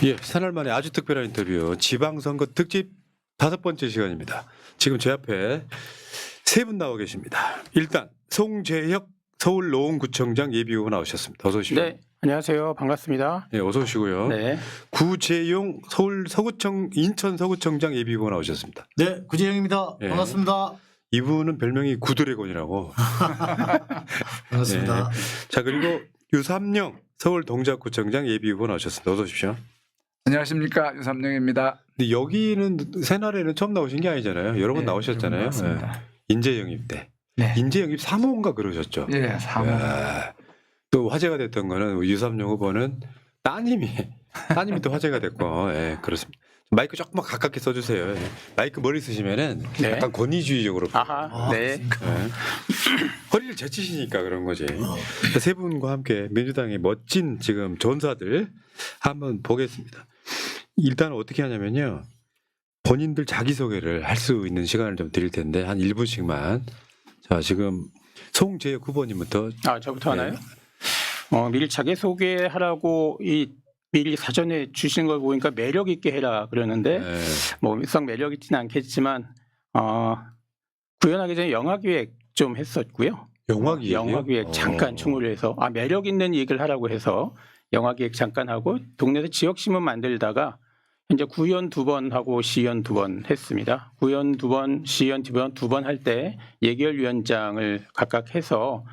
예, 사날 만에 아주 특별한 인터뷰 지방선거 특집 5번째 시간입니다. 지금 제 앞에 세 분 나와 계십니다. 일단 송재혁 서울 노원구청장 예비후보 나오셨습니다. 어서 오십시오. 네, 안녕하세요. 반갑습니다. 네, 어서 오시고요. 네, 구재용 서울 서구청 인천 서구청장 예비후보 나오셨습니다. 네, 구재영입니다. 예. 반갑습니다. 이분은 별명이 구드래곤이라고. 반갑습니다. 자, 그리고 유삼영 서울 동작구청장 예비후보 나오셨습니다. 어서 오십시오. 안녕하십니까, 유삼영입니다. 근데 여기는 새날에는 처음 나오신 게 아니잖아요. 여러 번 네, 나오셨잖아요. 맞습니다. 인재 영입 때. 네. 인재 영입 3호인가 그러셨죠. 예, 사모. 야, 또 화제가 됐던 거는 유삼영 후보는 따님이 또 화제가 됐고, 예, 그렇습니다. 마이크 조금만 가깝게 써주세요. 예. 마이크 멀리 쓰시면은 네. 약간 권위주의적으로 아하, 네, 예. 허리를 제치시니까 그런 거지. 세 분과 함께 민주당의 멋진 지금 전사들 한번 보겠습니다. 일단 어떻게 하냐면요. 본인들 자기소개를 할 수 있는 시간을 좀 드릴 텐데 한 1분씩만. 자, 지금 송재혁 후보님부터. 저부터 네. 하나요? 밀착에 소개하라고 미리 사전에 주신 걸 보니까 매력 있게 해라 그러는데 네. 뭐 썩 매력 있지는 않겠지만 구현하기 전에 영화기획 좀 했었고요. 영화기획이요? 영화기획 잠깐 충을 해서 매력 있는 얘기를 하라고 해서 영화기획 잠깐 하고 동네에서 지역신문 만들다가 현재 구연 2번 하고 시연 2번 했습니다. 구연 2번, 시연 2번 할 때 예결위원장을 각각 해서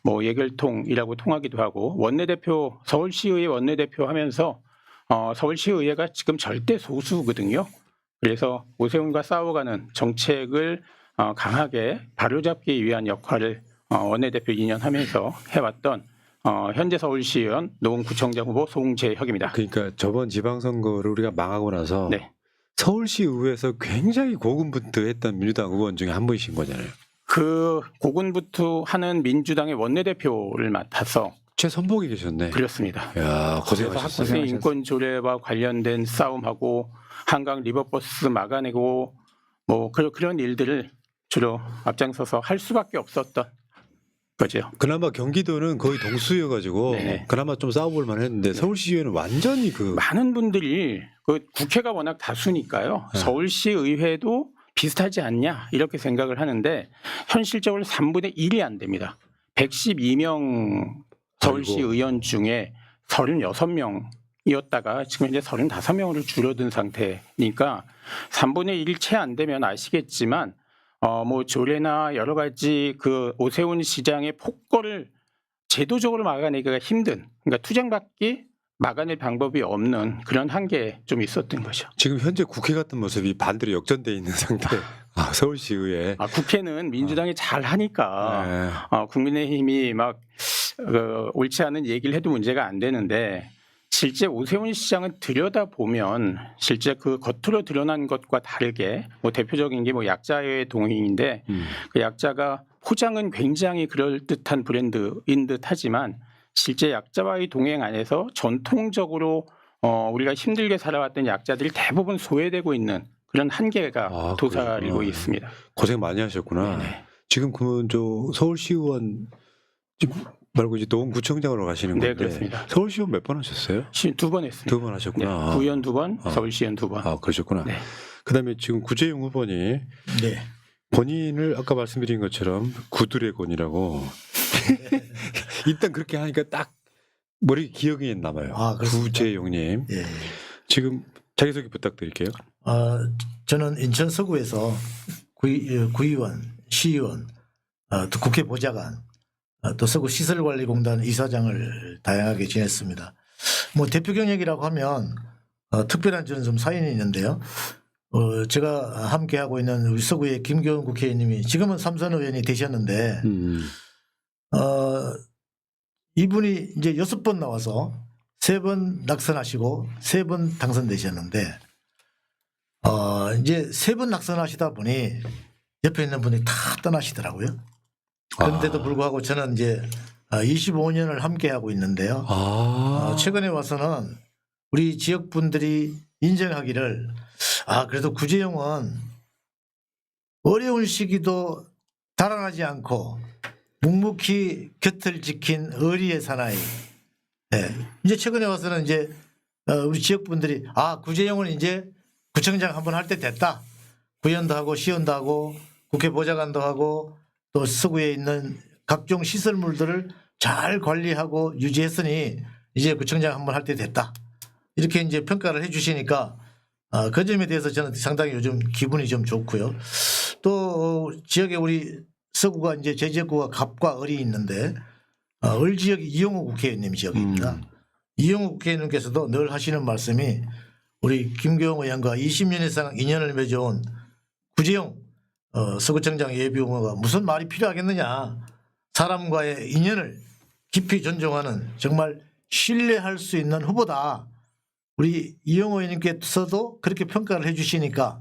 뭐 예결통이라고 통하기도 하고 원내대표 서울시의회 원내대표 하면서 서울시의회가 지금 절대 소수거든요. 그래서 오세훈과 싸워가는 정책을 강하게 바로잡기 위한 역할을 원내대표 2년 하면서 해왔던 현재 서울시의원 노원구청장 후보 송재혁입니다. 그러니까 저번 지방선거를 우리가 망하고 나서 네. 서울시 의회에서 굉장히 고군분투했던 민주당 의원 중에 한 분이신 거잖아요. 그 고군분투하는 민주당의 원내대표를 맡아서 최선복이 계셨네. 그렸습니다. 야, 그래서 고생하셨어요. 학생 인권 조례와 관련된 싸움하고 한강 리버버스 막아내고 뭐 그런 일들을 주로 앞장서서 할 수밖에 없었던 거죠. 그나마 경기도는 거의 동수여가지고 네네. 그나마 좀 싸워볼 만했는데 서울시의회는 완전히 많은 분들이 그 국회가 워낙 다수니까요. 네. 서울시의회도 비슷하지 않냐 이렇게 생각을 하는데 현실적으로 3분의 1이 안 됩니다. 112명 서울시 아이고. 의원 중에 36명이었다가 지금 현재 35명으로 줄어든 상태니까 3분의 1 채 안 되면 아시겠지만 뭐 조례나 여러 가지 그 오세훈 시장의 폭거를 제도적으로 막아내기가 힘든, 그러니까 투쟁받기 막아낼 방법이 없는 그런 한계 좀 있었던 거죠. 지금 현재 국회 같은 모습이 반대로 역전돼 있는 상태. 서울시의회. 국회는 민주당이 잘 하니까 네. 국민의힘이 막 옳지 않은 얘기를 해도 문제가 안 되는데 실제 오세훈 시장은 들여다보면 실제 그 겉으로 드러난 것과 다르게 뭐 대표적인 게 뭐 약자의 동행인데 그 약자가 포장은 굉장히 그럴듯한 브랜드인 듯하지만 실제 약자와의 동행 안에서 전통적으로 우리가 힘들게 살아왔던 약자들이 대부분 소외되고 있는 그런 한계가 도사리고 그렇구나. 있습니다. 고생 많이 하셨구나. 네네. 지금 그러면 저 서울시의원 말고 이제 노원구청장으로 가시는 네, 건데 그렇습니다. 서울시의원 몇 번 하셨어요? 2번 했습니다. 2번 하셨구나. 네, 구의원 2번, 서울시의원 2번. 그러셨구나. 네. 그다음에 지금 구재용 후보니 네. 본인을 아까 말씀드린 것처럼 구드래곤이라고 일단 그렇게 하니까 딱 머리 기억에 남아요. 그렇습니까? 구재용님 예. 지금 자기소개 부탁드릴게요. 저는 인천 서구에서 구의원, 시의원, 또 국회 보좌관, 또 서구 시설관리공단 이사장을 다양하게 지냈습니다. 뭐 대표 경력이라고 하면 특별한 저는 좀 사연이 있는데요. 제가 함께 하고 있는 우리 서구의 김교훈 국회의원님이 지금은 삼선 의원이 되셨는데 이분이 이제 6번 나와서 3번 낙선하시고 3번 당선되셨는데 이제 3번 낙선하시다 보니 옆에 있는 분이 다 떠나시더라고요. 그런데도 불구하고 저는 이제 25년을 함께 하고 있는데요. 최근에 와서는 우리 지역 분들이 인정하기를 그래도 구재용은 어려운 시기도 달아나지 않고 묵묵히 곁을 지킨 의리의 사나이. 네. 이제 최근에 와서는 이제 우리 지역 분들이 구재용은 이제 구청장 한번 할 때 됐다. 구의원도 하고 시의원도 하고 국회 보좌관도 하고 또 서구에 있는 각종 시설물들을 잘 관리하고 유지했으니 이제 구청장 한번 할 때 됐다. 이렇게 이제 평가를 해주시니까 그 점에 대해서 저는 상당히 요즘 기분이 좀 좋고요. 또 지역에 우리 서구가 이제 제 지역구가 갑과 을이 있는데 을 지역이 이용우 국회의원님 지역입니다. 이용우 국회의원님께서도 늘 하시는 말씀이 우리 김교영 의원과 20년 이상 인연을 맺어온 구재용 서구청장 예비후보가 무슨 말이 필요하겠느냐. 사람과의 인연을 깊이 존중하는 정말 신뢰할 수 있는 후보다. 우리 이용호 의원님께서도 그렇게 평가를 해 주시니까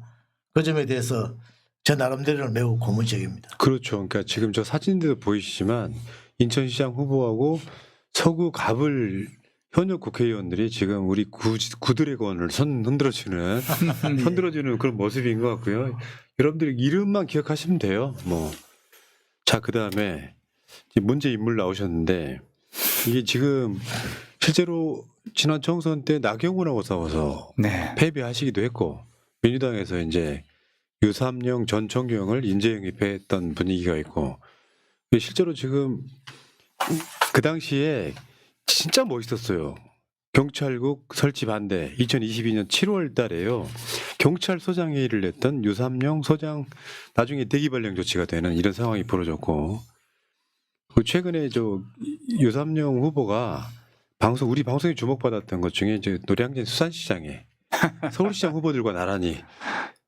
그 점에 대해서 제 나름대로는 매우 고무적입니다. 그렇죠. 그러니까 지금 저 사진도 보이시지만 인천시장 후보하고 서구 갑을 현역 국회의원들이 지금 우리 구드래곤을 흔들어주는 그런 모습인 것 같고요. 여러분들이 이름만 기억하시면 돼요. 자, 그다음에 문제 인물 나오셨는데 이게 지금 실제로 지난 총선 때 나경원하고 싸워서 네. 패배하시기도 했고 민주당에서 이제 유삼영 전 총경을 인재 영입했던 분위기가 있고 실제로 지금 그 당시에 진짜 멋있었어요. 경찰국 설치 반대 2022년 7월 달에요. 경찰서장회의를 냈던 유삼영 소장 나중에 대기발령 조치가 되는 이런 상황이 벌어졌고 최근에 유삼영 후보가 우리 방송에 주목받았던 것 중에 이제 노량진 수산시장에 서울시장 후보들과 나란히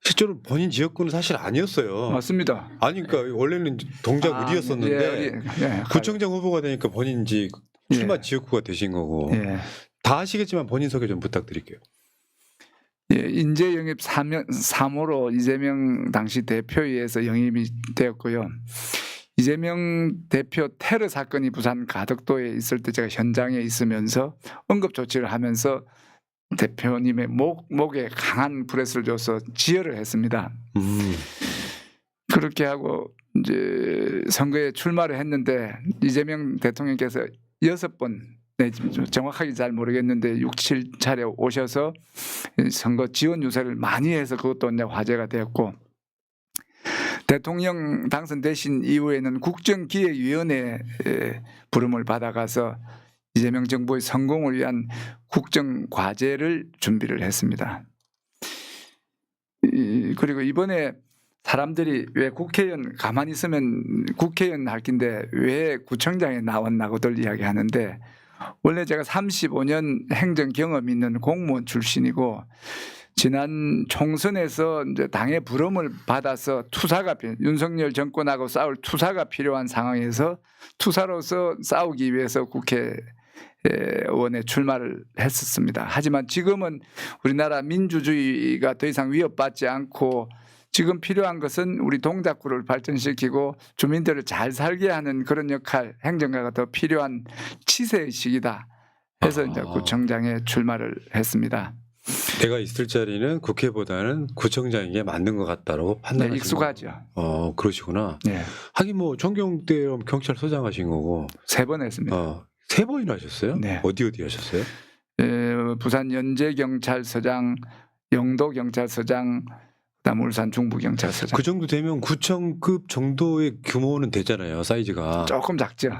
실제로 본인 지역구는 사실 아니었어요. 맞습니다. 아니 그러니까 원래는 동작 을이었었는데 구청장 후보가 되니까 본인지 출마 지역구가 되신 거고 다 아시겠지만 본인 소개 좀 부탁드릴게요. 인재 영입 3호로 이재명 당시 대표위에서 영입이 되었고요. 이재명 대표 테러 사건이 부산 가덕도에 있을 때 제가 현장에 있으면서 응급 조치를 하면서 대표님의 목에 강한 브레스를 줘서 지혈을 했습니다. 그렇게 하고 이제 선거에 출마를 했는데 이재명 대통령께서 6번 정확하게 잘 모르겠는데 6, 7차례 오셔서 선거 지원 유세를 많이 해서 그것도 이제 화제가 되었고 대통령 당선되신 이후에는 국정기획위원회 부름을 받아가서 이재명 정부의 성공을 위한 국정과제를 준비를 했습니다. 그리고 이번에 사람들이 왜 국회의원 가만히 있으면 국회의원 할 긴데 왜 구청장에 나왔나고들 이야기하는데 원래 제가 35년 행정 경험이 있는 공무원 출신이고 지난 총선에서 이제 당의 부름을 받아서 윤석열 정권하고 싸울 투사가 필요한 상황에서 투사로서 싸우기 위해서 국회의원에 출마를 했었습니다. 하지만 지금은 우리나라 민주주의가 더 이상 위협받지 않고 지금 필요한 것은 우리 동작구를 발전시키고 주민들을 잘 살게 하는 그런 역할, 행정가가 더 필요한 치세의 시기다 해서 이제 구청장에 출마를 했습니다. 내가 있을 자리는 국회보다는 구청장인 게 맞는 것 같다라고 판단하시는 네, 익숙하죠. 그러시구나. 네. 하긴 총경 때 경찰서장 하신 거고 3번 했습니다. 3번이나 하셨어요? 네. 어디 하셨어요? 부산 연제경찰서장, 영도경찰서장, 그다음 울산 중부경찰서장. 그 정도 되면 구청급 정도의 규모는 되잖아요. 사이즈가 조금 작죠.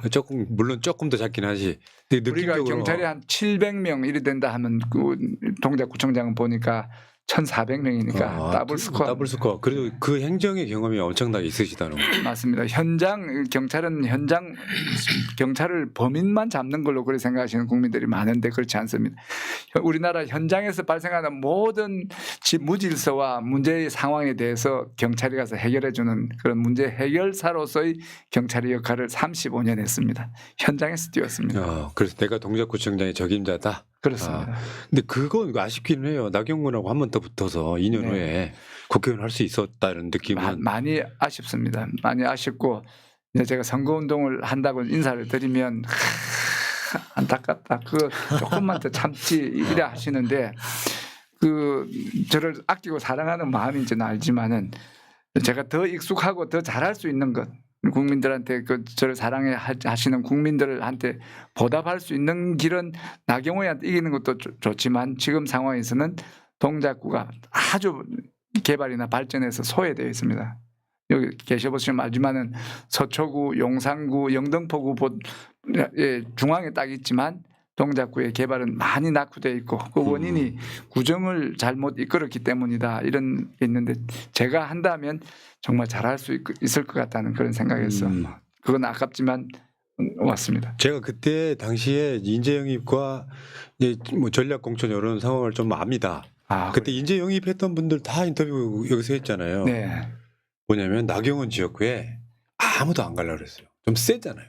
물론 조금 더 작긴 하지. 근데 우리가 느낌적으로 경찰이 한 700명 이리 된다 하면 그 동작구청장은 보니까 1,400명이니까 더블 스코어. 그래도 그 행정의 경험이 엄청나게 있으시다는 거. 맞습니다. 경찰은 경찰을 범인만 잡는 걸로 그렇게 생각하시는 국민들이 많은데 그렇지 않습니다. 우리나라 현장에서 발생하는 모든 무질서와 문제의 상황에 대해서 경찰이 가서 해결해주는 그런 문제 해결사로서의 경찰의 역할을 35년 했습니다. 현장에서 뛰었습니다. 그래서 내가 동작구청장의 적임자다. 그렇습니다. 근데 그건 아쉽기는 해요. 나경원하고 한 번 더 붙어서 2년 후에 국회의원 할 수 있었다는 느낌은 많이 아쉽습니다. 많이 아쉽고 이제 제가 선거운동을 한다고 인사를 드리면 안타깝다. 그거 조금만 더 참지 이래 하시는데 저를 아끼고 사랑하는 마음인지는 알지만은 제가 더 익숙하고 더 잘할 수 있는 것 국민들한테 저를 사랑해 하시는 국민들한테 보답할 수 있는 길은 나경원이한테 이기는 것도 좋지만 지금 상황에서는 동작구가 아주 개발이나 발전해서 소외되어 있습니다. 여기 계셔보시면 알지만은 서초구, 용산구, 영등포구 중앙에 딱 있지만 동작구의 개발은 많이 낙후되어 있고 그 원인이 구정을 잘못 이끌었기 때문이다 이런 게 있는데 제가 한다면 정말 잘할 수 있을 것 같다는 그런 생각에서 그건 아깝지만 왔습니다. 제가 그때 당시에 인재 영입과 이제 뭐 전략 공천 이런 상황을 좀 압니다. 그때 인재 영입했던 분들 다 인터뷰 여기서 했잖아요. 네. 뭐냐면 나경원 지역구에 아무도 안 가려고 그랬어요. 좀 세잖아요.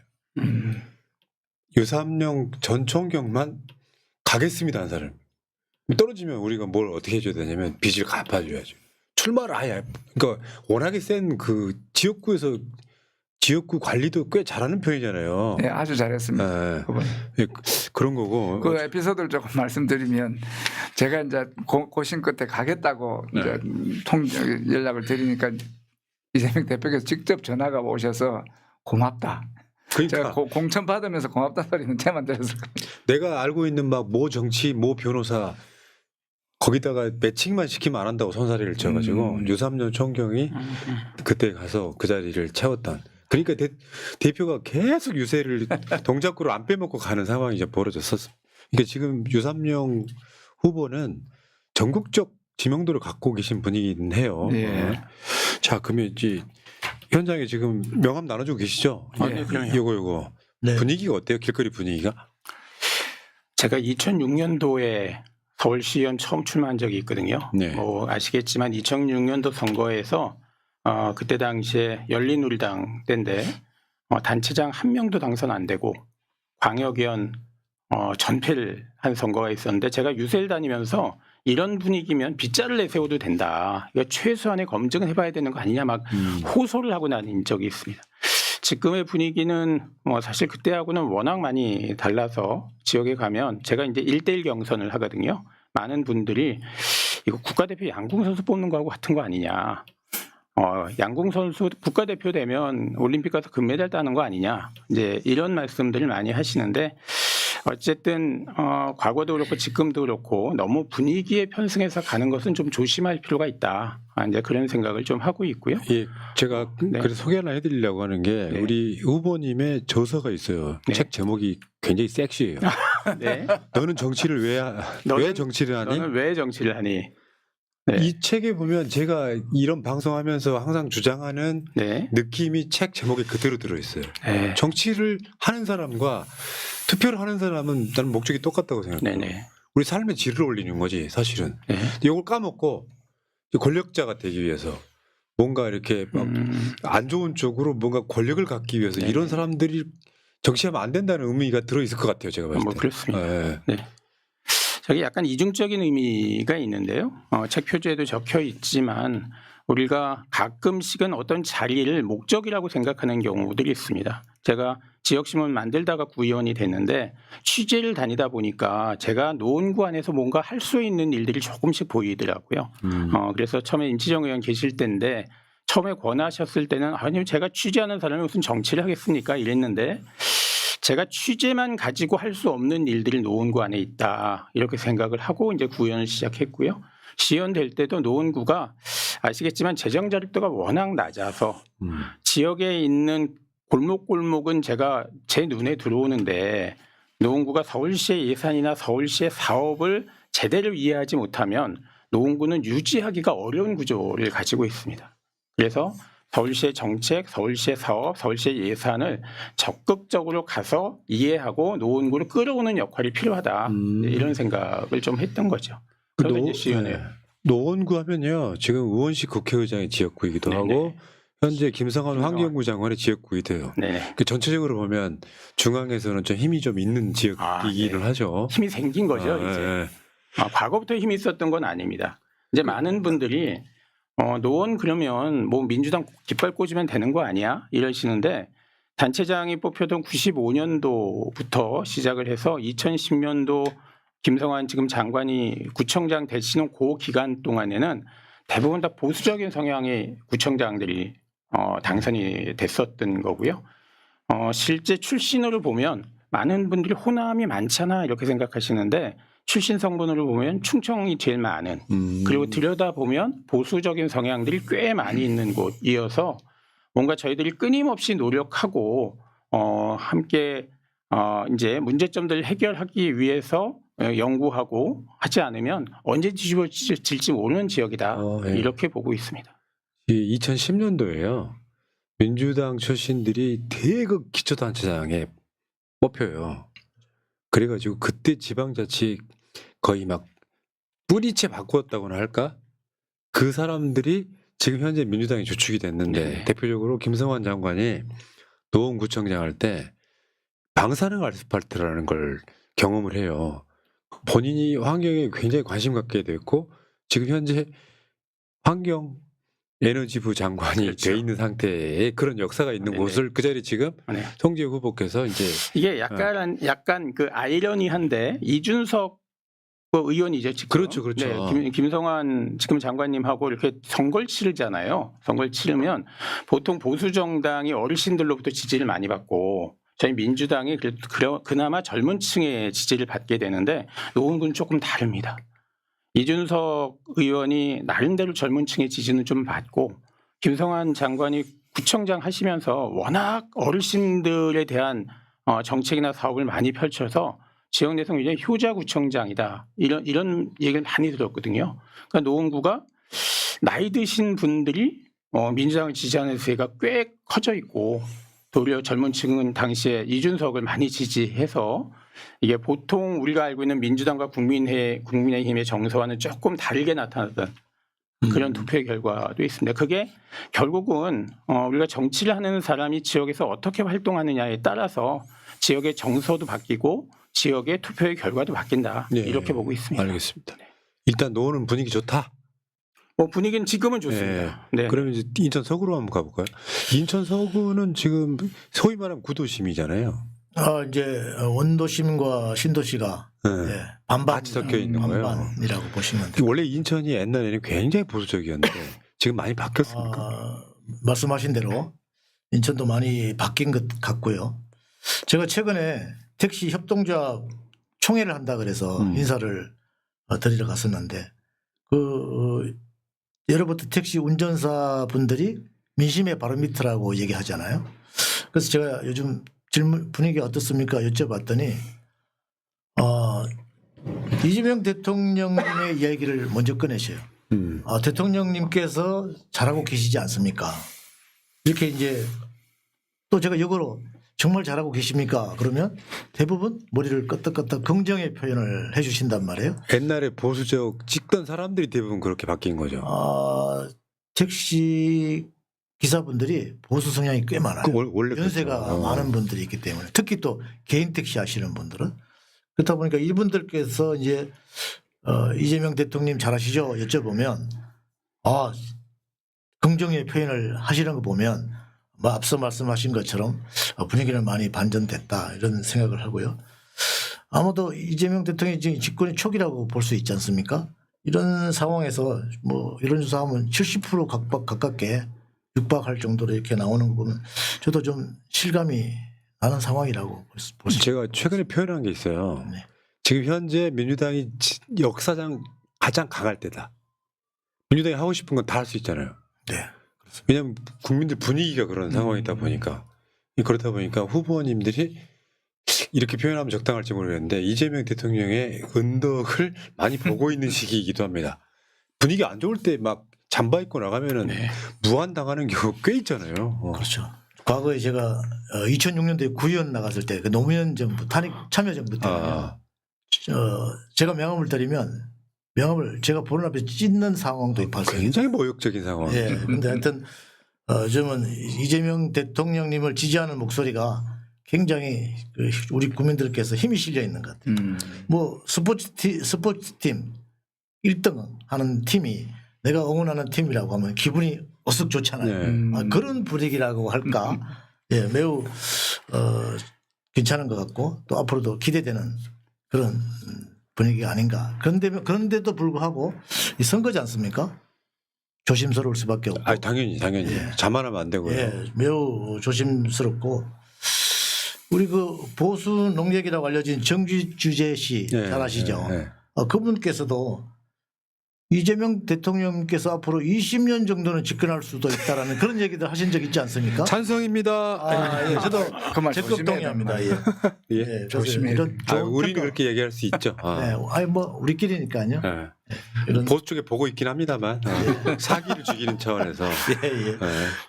유삼룡 전 총경만 가겠습니다 한 사람. 떨어지면 우리가 뭘 어떻게 해줘야 되냐면 빚을 갚아줘야죠. 출마를 아예. 그러니까 워낙에 센 그 지역구에서 지역구 관리도 꽤 잘하는 편이잖아요. 네, 아주 잘했습니다. 네. 네, 그런 거고. 그 에피소드를 조금 말씀드리면 제가 이제 고심 끝에 가겠다고 네. 이제 연락을 드리니까 이재명 대표께서 직접 전화가 오셔서 고맙다. 그러니까 제가 공천 받으면서 고맙다 소리는 제만 들었을 겁니다. 내가 알고 있는 막 모 정치 모 변호사 거기다가 매칭만 시키면 안 한다고 손사래를 쳐가지고 유삼년 총경이 그때 가서 그 자리를 채웠던. 그러니까 대표가 계속 유세를 동작구로 안 빼먹고 가는 상황이 이제 벌어졌었어. 그러니까 지금 유삼룡 후보는 전국적 지명도를 갖고 계신 분이긴 해요. 예. 자, 그러면 이제 현장에 지금 명함 나눠주고 계시죠? 네, 그럼요. 요거. 네. 분위기가 어때요? 길거리 분위기가? 제가 2006년도에 서울시의원 처음 출마한 적이 있거든요. 네. 뭐 아시겠지만 2006년도 선거에서 그때 당시에 열린우리당 때인데 단체장 한 명도 당선 안 되고 광역위원 전패를 한 선거가 있었는데 제가 유세를 다니면서 이런 분위기면 빗자를 내세워도 된다. 이거 최소한의 검증을 해봐야 되는 거 아니냐 막 호소를 하고 다닌 적이 있습니다. 지금의 분위기는 사실 그때하고는 워낙 많이 달라서 지역에 가면 제가 이제 1대1 경선을 하거든요. 많은 분들이 이거 국가대표 양궁 선수 뽑는 거하고 같은 거 아니냐. 양궁 선수 국가대표 되면 올림픽 가서 금메달 따는 거 아니냐. 이제 이런 말씀들을 많이 하시는데 어쨌든 과거도 그렇고 지금도 그렇고 너무 분위기에 편승해서 가는 것은 좀 조심할 필요가 있다. 이제 그런 생각을 좀 하고 있고요. 예, 제가 네. 그래서 소개 하나 해드리려고 하는 게 네. 우리 후보님의 저서가 있어요. 네. 책 제목이 굉장히 섹시해요. 네. 너는 정치를 왜 너는- 정치를 하니? 너는 왜 정치를 하니? 네. 이 책에 보면 제가 이런 방송하면서 항상 주장하는 네. 느낌이 책 제목에 그대로 들어있어요. 네. 정치를 하는 사람과 투표를 하는 사람은 나는 목적이 똑같다고 생각해요. 네네. 우리 삶의 질을 올리는 거지 사실은. 네. 이걸 까먹고 권력자가 되기 위해서 뭔가 이렇게 막 안 좋은 쪽으로 뭔가 권력을 갖기 위해서 네. 이런 사람들이 정치하면 안 된다는 의미가 들어있을 것 같아요. 제가 봤을 때. 뭐 그렇습니다. 네. 저기 약간 이중적인 의미가 있는데요. 책 표지에도 적혀 있지만 우리가 가끔씩은 어떤 자리를 목적이라고 생각하는 경우들이 있습니다. 제가 지역신문 만들다가 구의원이 됐는데 취재를 다니다 보니까 제가 노원구 안에서 뭔가 할 수 있는 일들이 조금씩 보이더라고요. 그래서 처음에 임치정 의원 계실 때인데 처음에 권하셨을 때는 아니 제가 취재하는 사람이 무슨 정치를 하겠습니까 이랬는데 제가 취재만 가지고 할 수 없는 일들이 노원구 안에 있다 이렇게 생각을 하고 이제 구의원을 시작했고요. 시의원 될 때도 노원구가 아시겠지만 재정 자립도가 워낙 낮아서 지역에 있는 골목골목은 제가 제 눈에 들어오는데 노원구가 서울시의 예산이나 서울시의 사업을 제대로 이해하지 못하면 노원구는 유지하기가 어려운 구조를 가지고 있습니다. 그래서 서울시의 정책, 서울시의 사업, 서울시의 예산을 적극적으로 가서 이해하고 노원구를 끌어오는 역할이 필요하다. 이런 생각을 좀 했던 거죠. 저도 이제 시의원이에요. 노원구 하면요. 지금 우원식 국회의장의 지역구이기도 네네. 하고 현재 김성환 김성환. 환경부 장관의 지역구이돼요. 네. 그 전체적으로 보면 중앙에서는 좀 힘이 좀 있는 지역이기는 네. 하죠. 힘이 생긴 거죠, 이제. 예. 과거부터 힘이 있었던 건 아닙니다. 이제 많은 분들이 노원 그러면 뭐 민주당 깃발 꽂으면 되는 거 아니야? 이러시는데 단체장이 뽑혀던 95년도부터 시작을 해서 2010년도 김성환 지금 장관이 구청장 되시는 그 기간 동안에는 대부분 다 보수적인 성향의 구청장들이 당선이 됐었던 거고요. 실제 출신으로 보면 많은 분들이 호남이 많잖아 이렇게 생각하시는데 출신 성분으로 보면 충청이 제일 많은 그리고 들여다보면 보수적인 성향들이 꽤 많이 있는 곳이어서 뭔가 저희들이 끊임없이 노력하고 함께 이제 문제점들을 해결하기 위해서 연구하고 하지 않으면 언제 뒤집어질지 모르는 지역이다 예. 이렇게 보고 있습니다. 이 2010년도에요. 민주당 출신들이 대거 기초단체장에 뽑혀요. 그래가지고 그때 지방자치 거의 막 뿌리채 바꾸었다고나 할까? 그 사람들이 지금 현재 민주당의 주축이 됐는데 네. 대표적으로 김성환 장관이 노원구청장 할 때 방사능 아스팔트라는 걸 경험을 해요. 본인이 환경에 굉장히 관심 갖게 됐고 지금 현재 환경 에너지부 장관이 그렇죠. 돼 있는 상태에 그런 역사가 있는 네네. 곳을 그 자리 지금 네. 송지효 후보께서 이제 이게 약간 그 아이러니한데 이준석 의원이죠 지금. 그렇죠, 그렇죠. 네, 김성환 지금 장관님하고 이렇게 선거를 치르잖아요. 선거를 치르면 보통 보수 정당이 어르신들로부터 지지를 많이 받고 저희 민주당이 그나마 젊은 층의 지지를 받게 되는데 노원구는 조금 다릅니다. 이준석 의원이 나름대로 젊은 층의 지지는 좀 받고 김성환 장관이 구청장 하시면서 워낙 어르신들에 대한 정책이나 사업을 많이 펼쳐서 지역 내에서 굉장히 효자구청장이다 이런 얘기를 많이 들었거든요. 그러니까 노원구가 나이 드신 분들이 민주당을 지지하는 세가 꽤 커져 있고 도리어 젊은 층은 당시에 이준석을 많이 지지해서 이게 보통 우리가 알고 있는 민주당과 국민의힘의 정서와는 조금 다르게 나타났던 그런 투표의 결과도 있습니다. 그게 결국은 우리가 정치를 하는 사람이 지역에서 어떻게 활동하느냐에 따라서 지역의 정서도 바뀌고 지역의 투표의 결과도 바뀐다. 네, 이렇게 보고 있습니다. 알겠습니다. 일단 노원은 분위기 좋다. 분위기는 지금은 좋습니다. 네. 그러면 이제 인천 서구로 한번 가볼까요? 인천 서구는 지금 소위 말하면 구도심이잖아요. 이제 원도심과 신도시가 네. 예, 반반 같이 섞여 있는 거예요. 반반이라고 보시면 돼요. 원래 인천이 옛날에는 굉장히 보수적이었는데 지금 많이 바뀌었습니까? 말씀하신 대로 인천도 많이 바뀐 것 같고요. 제가 최근에 택시 협동조합 총회를 한다 그래서 인사를 드리러 갔었는데 예로부터 택시 운전사 분들이 민심의 바로미터라고 얘기하잖아요. 그래서 제가 요즘 질문 분위기 어떻습니까 여쭤봤더니 이재명 대통령의 이야기를 먼저 꺼내셔요. 대통령님께서 잘하고 계시지 않습니까? 이렇게 이제 또 제가 역으로 정말 잘하고 계십니까? 그러면 대부분 머리를 끄덕끄덕 긍정의 표현을 해 주신단 말이에요. 옛날에 보수적 찍던 사람들이 대부분 그렇게 바뀐 거죠. 택시 기사분들이 보수 성향이 꽤 많아요. 원래 연세가 그렇죠. 많은 분들이 있기 때문에 특히 또 개인 택시 하시는 분들은 그렇다 보니까 이분들께서 이제 이재명 대통령 잘하시죠? 여쭤보면 긍정의 표현을 하시는 거 보면 앞서 말씀하신 것처럼 분위기는 많이 반전됐다 이런 생각을 하고요. 아무도 이재명 대통령이 지금 집권의 초기라고 볼 수 있지 않습니까? 이런 상황에서 뭐 이런 조사하면 70% 가깝게 육박할 정도로 이렇게 나오는 거 보면 저도 좀 실감이 나는 상황이라고 볼 수 있습니다. 제가 최근에 표현한 게 있어요. 네. 지금 현재 민주당이 역사상 가장 강할 때다. 민주당이 하고 싶은 건 다 할 수 있잖아요. 네. 왜냐하면 국민들 분위기가 그런 상황이다 보니까 그렇다 보니까 후보님들이 이렇게 표현하면 적당할지 모르겠는데 이재명 대통령의 은덕을 많이 보고 있는 시기이기도 합니다. 분위기 안 좋을 때 막 잠바 입고 나가면은 무한 당하는 경우 꽤 있잖아요. 그렇죠. 과거에 제가 2006년도에 구의원 나갔을 때 그 노무현 정부 탄핵 참여정부 때문에 제가 명함을 드리면 명함을 제가 보는 앞에 찢는 상황도 발생. 굉장히 모욕적인 상황. 예. 근데 하여튼 저는 이재명 대통령님을 지지하는 목소리가 굉장히 우리 국민들께서 힘이 실려 있는 것 같아요. 뭐 스포츠팀 1등 하는 팀이 내가 응원하는 팀이라고 하면 기분이 어썩 좋잖아요. 그런 분위기라고 할까. 예, 매우 괜찮은 것 같고 또 앞으로도 기대되는 그런 분위기가 아닌가. 그런데도 불구하고 이 선거지 않습니까? 조심스러울 수밖에 없고. 아, 당연히 예. 자만하면 안 되고요. 예, 매우 조심스럽고 우리 그 보수 농객이라고 알려진 정주재 씨 예, 잘 아시죠? 예, 예. 그분께서도 이재명 대통령께서 앞으로 20년 정도는 집권할 수도 있다라는 그런 얘기들 하신 적 있지 않습니까? 찬성입니다. 아, 예, 저도 그 말 적극 조심해야 동의합니다. 예. 예. 예, 그래서 조심해야 이런 좋은 우리는 평가- 그렇게 얘기할 수 있죠. 네, 아니 뭐 우리끼리니까요. 예. 이런 보수 쪽에 보고 있긴 합니다만 사기를 죽이는 차원에서. 예, 예. 예.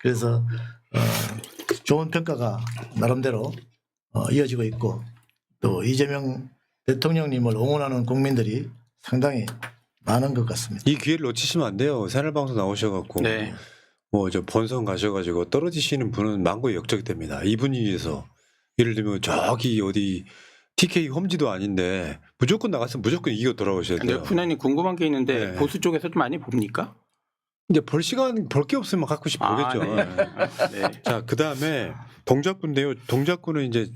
그래서 좋은 평가가 나름대로 이어지고 있고 또 이재명 대통령님을 응원하는 국민들이 상당히 많은 것 같습니다. 이 기회를 놓치시면 안 돼요. 새날방송 나오셔갖고 네. 뭐 저 본선 가셔가지고 떨어지시는 분은 만고의 역적이 됩니다. 이 분위기에서 예를 들면 저기 어디 TK 홈지도 아닌데 무조건 나갔으면 무조건 이겨 돌아오셔야 근데 돼요. 훈련이 궁금한 게 있는데 네. 보수 쪽에서 좀 많이 봅니까? 이제 볼 시간 볼 게 없으면 가끔씩 보겠죠. 네. 자, 그 다음에 동작구인데요. 동작구는 이제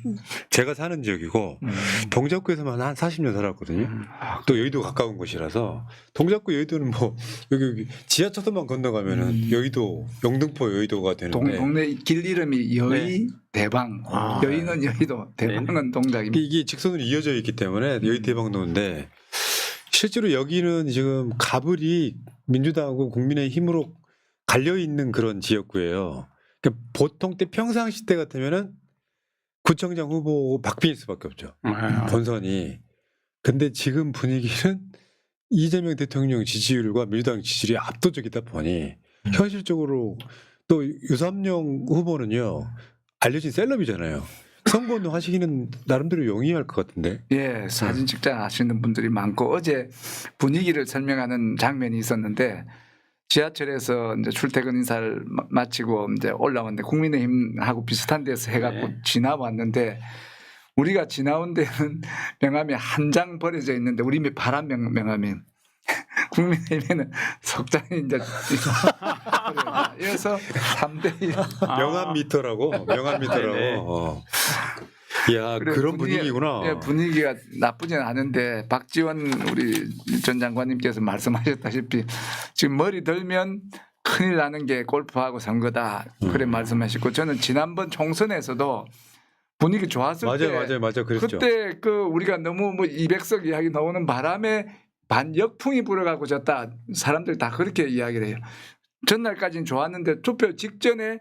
제가 사는 지역이고 동작구에서만 한 40년 살았거든요. 또 여의도 가까운 곳이라서 동작구 여의도는 뭐 여기 지하철도만 건너가면은 여의도 영등포 여의도가 되는데 동네 길 이름이 여의 대방. 아. 여의는 여의도, 대방은 동작입니다. 이게 직선으로 이어져 있기 때문에 여의 대방로인데 실제로 여기는 지금 가불이 민주당하고 국민의힘으로 갈려 있는 그런 지역구예요. 그러니까 보통 때 평상시 때 같으면은 구청장 후보 박빙일 수밖에 없죠. 본선이. 근데 지금 분위기는 이재명 대통령 지지율과 민주당 지지율이 압도적이다 보니 현실적으로 또 유삼영 후보는요 알려진 셀럽이잖아요. 선거운동 하시기는 나름대로 용이할 것 같은데. 예, 사진 찍자 하시는 분들이 많고 어제 분위기를 설명하는 장면이 있었는데 지하철에서 이제 출퇴근 인사를 마치고 이제 올라왔는데 국민의힘하고 비슷한 데서 해갖고 네. 지나왔는데 우리가 지나온 데는 명함이 한 장 버려져 있는데 우리 파란 명함이 국민의힘에는 석 장이 이제 그래서 3대1 명함 미터라고 명함 미터라고. 네네. 야 그래, 그런 분위기구나. 예, 분위기가 나쁘진 않은데 박지원 우리 전 장관님께서 말씀하셨다시피 지금 머리 들면 큰일 나는 게 골프하고 선거다 그래 말씀하시고 저는 지난번 총선에서도 분위기 좋았을 때 맞아요 그랬죠. 그때 그 우리가 너무 뭐 200석 이야기 나오는 바람에 반역풍이 불어가고 졌다 사람들 다 그렇게 이야기를 해요. 전날까지는 좋았는데 투표 직전에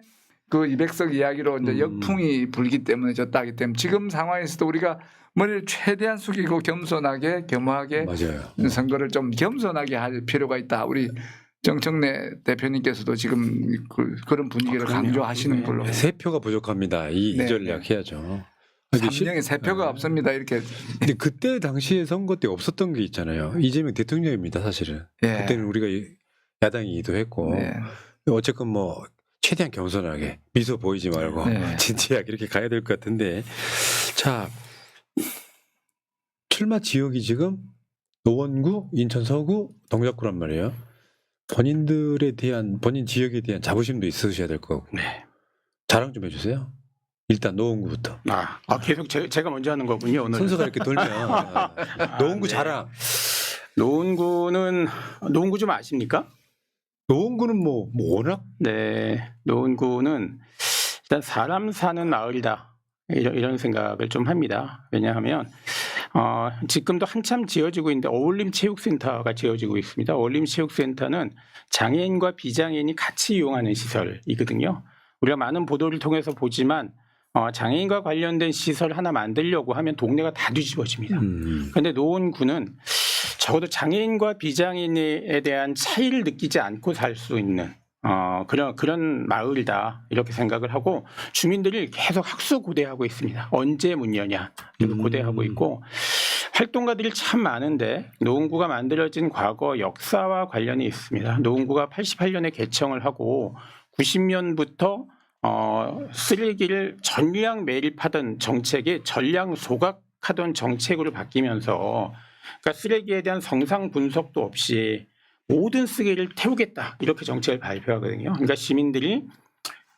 그 200석 이야기로 이제 역풍이 불기 때문에 졌다 하기 때문에 지금 상황에서도 우리가 머리를 최대한 숙이고 겸손하게 겸허하게 맞아요. 선거를 좀 겸손하게 할 필요가 있다. 우리 정청래 대표님께서도 지금 그런 분위기를 강조하시는 걸로. 세 표가 부족합니다. 이 네. 전략 해야죠. 3명의 세 표가 없습니다. 이렇게. 근데 그때 당시에 선거 때 없었던 게 있잖아요. 이재명 대통령입니다, 사실은. 예. 그때는 우리가 야당이기도 했고. 네. 어쨌건 뭐 최대한 겸손하게 미소 보이지 말고 네. 진지하게 이렇게 가야 될 것 같은데. 자, 출마 지역이 지금 노원구, 인천 서구, 동작구란 말이에요. 본인들에 대한 본인 지역에 대한 자부심도 있으셔야 될 것 같고. 네. 자랑 좀 해주세요. 일단 노원구부터. 계속 제가 먼저 하는 거군요 오늘. 순서가 이렇게 돌면 노원구 네. 자랑. 노원구 좀 아십니까? 노원구는 뭐 워낙 네, 노원구는 일단 사람 사는 마을이다 이런 생각을 좀 합니다. 왜냐하면 지금도 한참 지어지고 있는데 어울림체육센터가 지어지고 있습니다. 어울림체육센터는 장애인과 비장애인이 같이 이용하는 시설이거든요. 우리가 많은 보도를 통해서 보지만 장애인과 관련된 시설 하나 만들려고 하면 동네가 다 뒤집어집니다. 그런데 노원구는 적어도 장애인과 비장애인에 대한 차이를 느끼지 않고 살 수 있는 그런 마을이다 이렇게 생각을 하고 주민들이 계속 학수고대하고 있습니다. 언제 문 여냐 이렇게 고대하고 있고 활동가들이 참 많은데 노원구가 만들어진 과거 역사와 관련이 있습니다. 노원구가 88년에 개청을 하고 90년부터 쓰레기를 전량 매립하던 정책이 전량 소각하던 정책으로 바뀌면서 그러니까 쓰레기에 대한 성상 분석도 없이 모든 쓰레기를 태우겠다 이렇게 정책을 발표하거든요. 그러니까 시민들이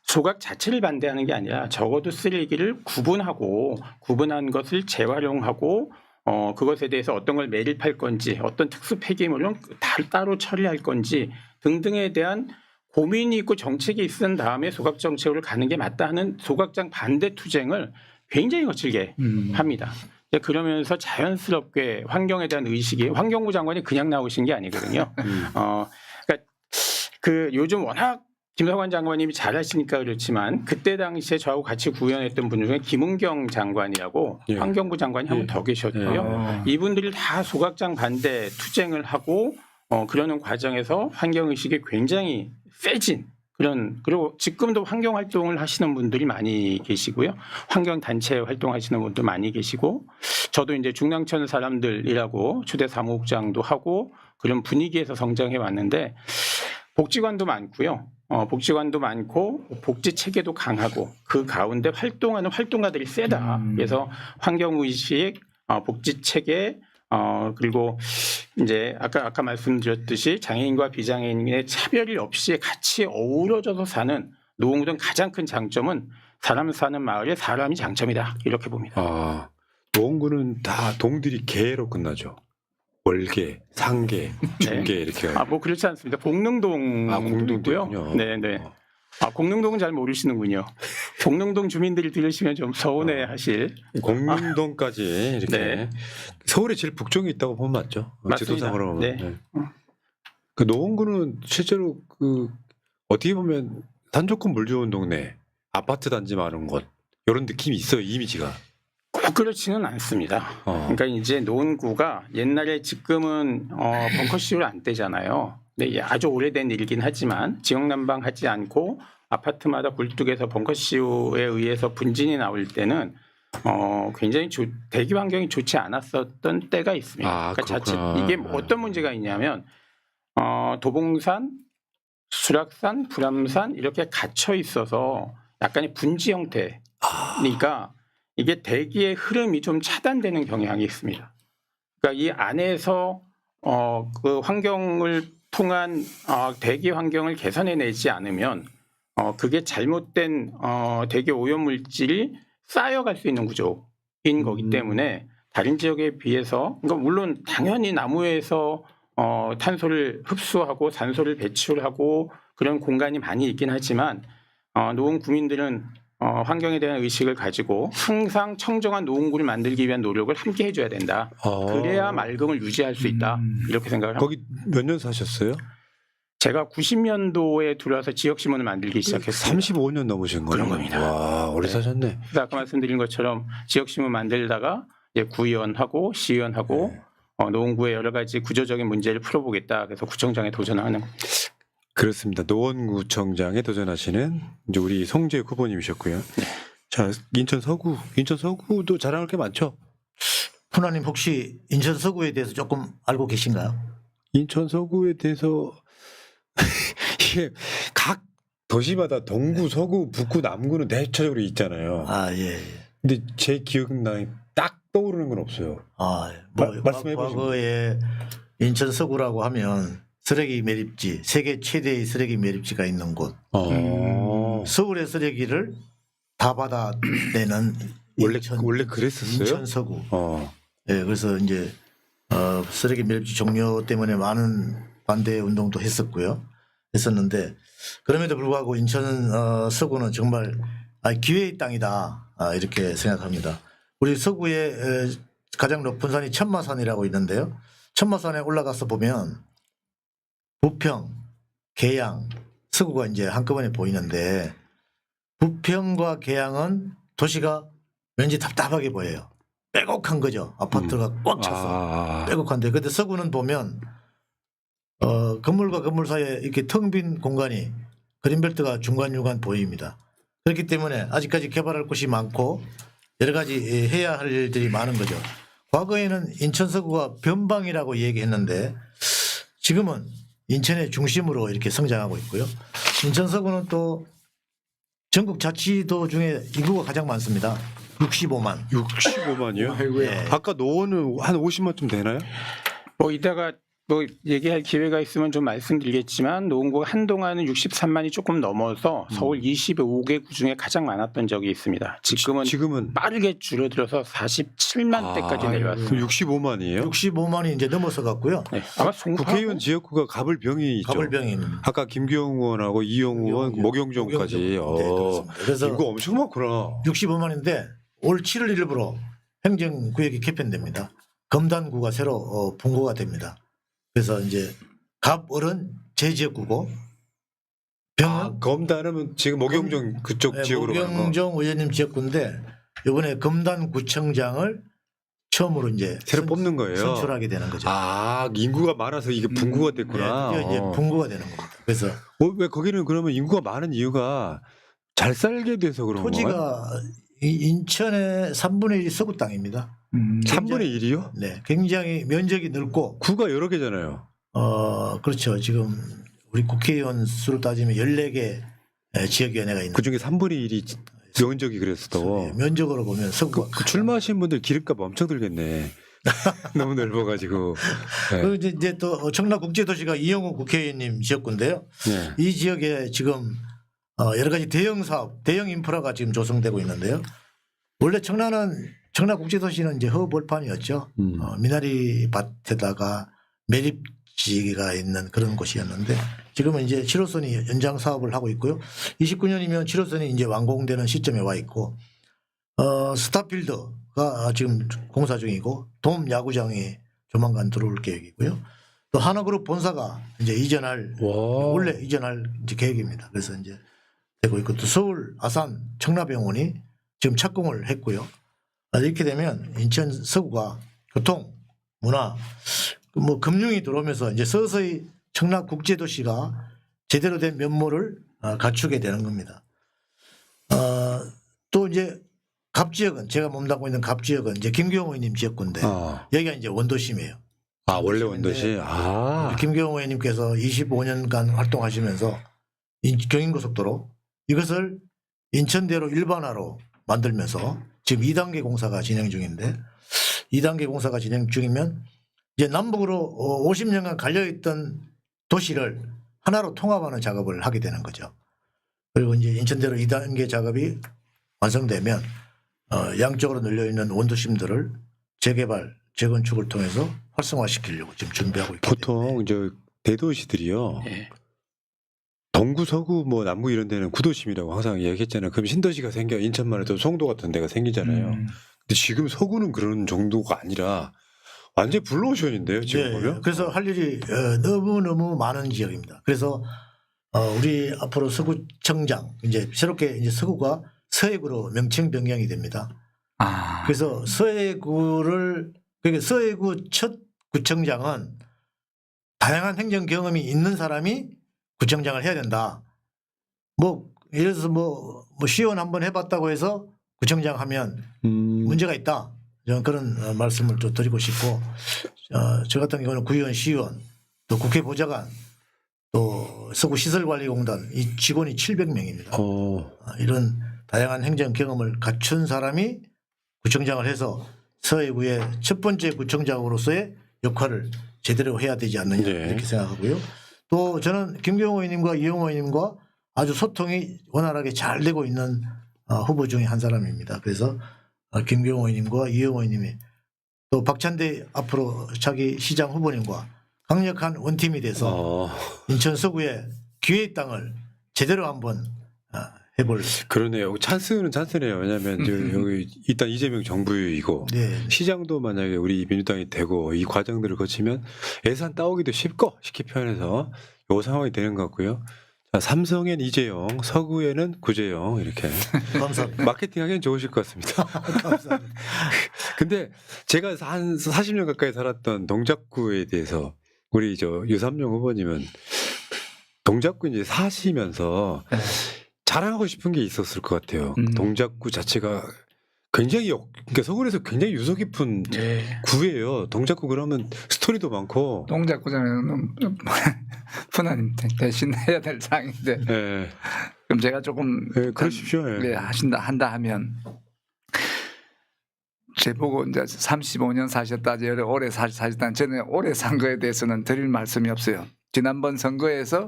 소각 자체를 반대하는 게 아니라 적어도 쓰레기를 구분한 것을 재활용하고 그것에 대해서 어떤 걸 매립할 건지 어떤 특수 폐기물은 따로 처리할 건지 등등에 대한 고민이 있고 정책이 있은 다음에 소각 정책으로 가는 게 맞다 하는 소각장 반대 투쟁을 굉장히 거칠게 합니다. 그러면서 자연스럽게 환경에 대한 의식이 환경부 장관이 그냥 나오신 게 아니거든요. 그러니까 그 요즘 워낙 김성환 장관님이 잘하시니까 그렇지만 그때 당시에 저하고 같이 구현했던 분 중에 김은경 장관이라고 예. 환경부 장관이 한 분 더 계셨고요. 이분들이 다 소각장 반대 투쟁을 하고 그러는 과정에서 환경 의식이 굉장히 세진 그리고 지금도 환경 활동을 하시는 분들이 많이 계시고요. 환경 단체 활동하시는 분도 많이 계시고 저도 이제 중랑천 사람들이라고 초대 사무국장도 하고 그런 분위기에서 성장해 왔는데 복지관도 많고요. 복지관도 많고 복지 체계도 강하고 그 가운데 활동하는 활동가들이 세다. 그래서 환경 의식, 복지 체계 그리고 이제 아까 말씀드렸듯이 장애인과 비장애인의 차별이 없이 같이 어우러져서 사는 노원구의 가장 큰 장점은 사람 사는 마을에 사람이 장점이다 이렇게 봅니다. 노원구는 다 동들이 개로 끝나죠. 월계, 상계, 중계 이렇게. 뭐 그렇지 않습니다. 공릉동 공릉도요? 있고요. 네네. 공릉동은 잘 모르시는군요. 공릉동 주민들이 들으시면 좀 서운해하실. 공릉동까지 이렇게 네. 서울에 제일 북쪽에 있다고 보면 맞죠? 맞습니다. 지도상으로 보면. 네. 네. 그 노원구는 실제로 그 어떻게 보면 산조건 물 좋은 동네, 아파트 단지 많은 곳 이런 느낌이 있어요. 이미지가. 꼭 그렇지는 않습니다. 그러니까 이제 노원구가 옛날에 지금은 벙커시를 안 떼잖아요. 근데 아주 오래된 일이긴 하지만 지역 난방하지 않고 아파트마다 굴뚝에서 벙커시에 의해서 분진이 나올 때는 굉장히 대기 환경이 좋지 않았었던 때가 있습니다. 그러니까 자칫 이게 어떤 문제가 있냐면 도봉산, 수락산, 불암산 이렇게 갇혀 있어서 약간의 분지 형태니까 이게 대기의 흐름이 좀 차단되는 경향이 있습니다. 그러니까 이 안에서 그 환경을 통한 대기 환경을 개선해내지 않으면 그게 잘못된 대기 오염 물질이 쌓여갈 수 있는 구조인 거기 때문에 다른 지역에 비해서 그러니까 물론 당연히 나무에서 탄소를 흡수하고 산소를 배출하고 그런 공간이 많이 있긴 하지만 노원 구민들은 환경에 대한 의식을 가지고 항상 청정한 노원구를 만들기 위한 노력을 함께 해줘야 된다. 그래야 맑음을 유지할 수 있다. 이렇게 생각을 합니다. 거기 몇 년 사셨어요? 제가 90년도에 들어와서 지역신문을 만들기 시작했습니다. 35년 넘으신 거예요? 그런 겁니다. 와, 오래 사셨네. 그래서 아까 말씀드린 것처럼 지역신문 만들다가 이제 구의원하고 시의원하고 노원구의 여러 가지 구조적인 문제를 풀어보겠다. 그래서 구청장에 도전하는 겁니다. 그렇습니다. 노원구청장에 도전하시는 이제 우리 송재 후보님이셨고요. 자, 인천 서구도 자랑할 게 많죠. 훈아님 혹시 인천 서구에 대해서 조금 알고 계신가요? 인천 서구에 대해서 이게 각 도시마다 동구, 서구, 북구, 남구는 대체적으로 있잖아요. 예. 근데 제 기억나에 딱 떠오르는 건 없어요. 말씀해 보시면. 과거에 인천 서구라고 하면 쓰레기 매립지, 세계 최대의 쓰레기 매립지가 있는 곳. 서울의 쓰레기를 다 받아내는 원래 그랬었어요? 인천 서구. 예, 그래서 이제 쓰레기 매립지 종료 때문에 많은 반대 운동도 했었는데 그럼에도 불구하고 인천 서구는 정말 기회의 땅이다 이렇게 생각합니다. 우리 서구의 가장 높은 산이 천마산이라고 있는데요. 천마산에 올라가서 보면 부평, 계양, 서구가 이제 한꺼번에 보이는데 부평과 계양은 도시가 왠지 답답하게 보여요. 빼곡한 거죠. 아파트가 꽉 차서 빼곡한데 근데 서구는 보면 건물과 건물 사이에 이렇게 텅 빈 공간이 그린벨트가 중간중간 보입니다. 그렇기 때문에 아직까지 개발할 곳이 많고 여러 가지 해야 할 일들이 많은 거죠. 과거에는 인천 서구가 변방이라고 얘기했는데 지금은 인천의 중심으로 이렇게 성장하고 있고요. 인천 서구는 또 전국 자치도 중에 인구가 가장 많습니다. 65만. 65만이요? 예. 아까 노원은 한 50만쯤 되나요? 이따가 뭐 얘기할 기회가 있으면 좀 말씀드리겠지만 노원구가 한동안은 63만이 조금 넘어서 서울 25개 구 중에 가장 많았던 적이 있습니다. 지금은 빠르게 줄어들어서 47만 대까지 내려왔습니다. 65만이에요? 65만이 이제 넘어서 갔고요. 네, 아마 송파구 국회의원 지역구가 가불병이 있죠. 가불병이 아까 김기용 의원하고 이용 의원, 목용정까지. 네, 그렇습니다. 그래서 이거 엄청 많구나. 65만인데 올 7월 1일부로 행정구역이 개편됩니다. 검단구가 새로 분구가 됩니다. 그래서 이제 갑을은 제 지역구고 병은 검단은 지금 목용정 그쪽 네, 지역으로 가는 거. 목용정 의원님 지역구인데 이번에 검단구청장을 처음으로 이제 새로 뽑는 거예요. 선출하게 되는 거죠. 인구가 많아서 이게 분구가 됐구나. 네, 드디어 이제 분구가 되는 겁니다. 그래서 왜 거기는 그러면 인구가 많은 이유가 잘 살게 돼서 그런 건가요? 토지가 인천의 3분의 1이 서구 땅입니다. 3분의 1이요? 네, 굉장히 면적이 넓고 구가 여러 개잖아요. 그렇죠. 지금 우리 국회의원 수로 따지면 14개 지역위원회가 있는. 그 중에 3분의 1이 면적이 그랬어. 면적으로 보면 서구가 그 출마하신 분들 기름값 엄청 들겠네. 너무 넓어가지고. 네. 그리고 이제 또 청라국제도시가 이영우 국회의원님 지역구인데요. 네. 이 지역에 지금 여러 가지 대형 사업, 대형 인프라가 지금 조성되고 있는데요. 원래 청라국제도시는 이제 허벌판이었죠. 미나리 밭에다가 매립지가 있는 그런 곳이었는데 지금은 이제 7호선이 연장 사업을 하고 있고요. 29년이면 7호선이 이제 완공되는 시점에 와 있고 스타필드가 지금 공사 중이고 돔 야구장이 조만간 들어올 계획이고요. 또 하나그룹 본사가 이제 원래 이전할 이제 계획입니다. 그래서 이제 되고 있고 또 서울 아산 청라병원이 지금 착공을 했고요. 이렇게 되면 인천 서구가 교통, 문화, 뭐 금융이 들어오면서 이제 서서히 청라국제도시가 제대로 된 면모를 갖추게 되는 겁니다. 또 이제 갑지역은 제가 몸담고 있는 갑지역은 이제 김경호 의원님 지역구인데 여기가 이제 원도심이에요. 원래 원도시. 김경호 의원님께서 25년간 활동하시면서 경인고속도로 이것을 인천대로 일반화로 만들면서 지금 2단계 공사가 진행 중인데 2단계 공사가 진행 중이면 이제 남북으로 50년간 갈려있던 도시를 하나로 통합하는 작업을 하게 되는 거죠. 그리고 이제 인천대로 2단계 작업이 완성되면 양쪽으로 널려있는 원도심들을 재개발, 재건축을 통해서 활성화시키려고 지금 준비하고 있기 때문에. 보통 이제 대도시들이요. 네. 동구, 서구, 뭐 남구 이런 데는 구도심이라고 항상 얘기했잖아요. 그럼 신도시가 생겨 인천만 해도 송도 같은 데가 생기잖아요. 근데 지금 서구는 그런 정도가 아니라 완전히 블루오션인데요. 지금 네, 보면. 그래서 할 일이 너무너무 많은 지역입니다. 그래서 우리 앞으로 서구청장 이제 새롭게 이제 서구가 서해구로 명칭 변경이 됩니다. 그래서 그러니까 서해구 첫 구청장은 다양한 행정 경험이 있는 사람이 구청장을 해야 된다. 뭐 예를 들어서 뭐 시의원 한번 해봤다고 해서 구청장 하면 문제가 있다. 저는 그런 말씀을 좀 드리고 싶고 저 같은 경우는 구의원, 시의원, 또 국회 보좌관, 또 서구 시설관리공단 이 직원이 700명입니다. 이런 다양한 행정 경험을 갖춘 사람이 구청장을 해서 서해구의 첫 번째 구청장으로서의 역할을 제대로 해야 되지 않느냐 이렇게 생각하고요. 또 저는 김경호 의원님과 이용호 의원님과 아주 소통이 원활하게 잘 되고 있는 후보 중에 한 사람입니다. 그래서 김경호 의원님과 이용호 의원님이 또 박찬대 앞으로 차기 시장 후보님과 강력한 원팀이 돼서 인천 서구의 기회의 땅을 제대로 한번 해볼. 그러네요. 찬스는 찬스네요. 왜냐하면 여기 일단 이재명 정부이고 시장도 만약에 우리 민주당이 되고 이 과정들을 거치면 예산 따오기도 쉽게 표현해서 요 상황이 되는 것 같고요. 자, 삼성엔 이재용, 서구에는 구재용 이렇게 감사합니다. 마케팅하기는 좋으실 것 같습니다. 감사합니다. 근데 제가 한 40년 가까이 살았던 동작구에 대해서 우리 유삼용 후보님은 동작구 이제 사시면서 자랑하고 싶은 게 있었을 것 같아요. 동작구 자체가 굉장히 그러니까 서울에서 굉장히 유서 깊은 구예요. 동작구 그러면 스토리도 많고. 동작구장은 푸나님 대신 해야 될 사항인데. 그럼 제가 조금 그러십시오. 한다 하면 제보고 이제 35년 사셨다, 오래 사셨다. 저는 오래 산 거에 대해서는 드릴 말씀이 없어요. 지난번 선거에서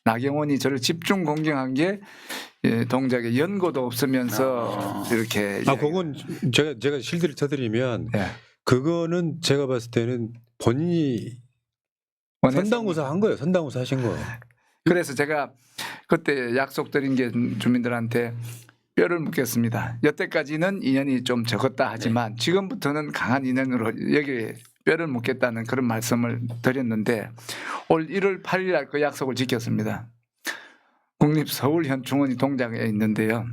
나경원이 저를 집중 공격한 게 동작에 연고도 없으면서 이렇게 그건 제가 실드를 쳐드리면 예. 그거는 제가 봤을 때는 본인이 원해서 선당우사 한 거예요. 선당우사 하신 거예요. 그래서 제가 그때 약속드린 게 주민들한테 뼈를 묻겠습니다. 여태까지는 인연이 좀 적었다 하지만 지금부터는 강한 인연으로 여기에 뼈를 묻겠다는 그런 말씀을 드렸는데 올 1월 8일 날 그 약속을 지켰습니다. 국립서울현충원이 동작에 있는데요.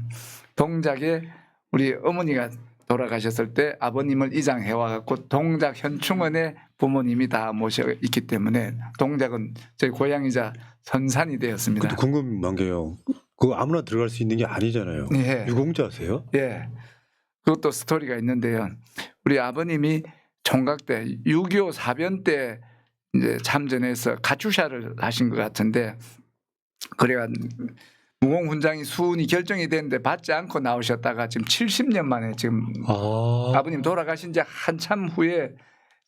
동작에 우리 어머니가 돌아가셨을 때 아버님을 이장해 와갖고 동작 현충원에 부모님이 다 모셔 있기 때문에 동작은 제 고향이자 선산이 되었습니다. 근데 궁금한 게요. 그거 아무나 들어갈 수 있는 게 아니잖아요. 예. 유공자세요? 예. 그것도 스토리가 있는데요. 우리 아버님이 총각 때 6.25 사변 때 이제 참전해서 가추샤를 하신 것 같은데 그래가 무공훈장이 수운이 결정이 됐는데 받지 않고 나오셨다가 지금 70년 만에 지금 아버님 돌아가신 지 한참 후에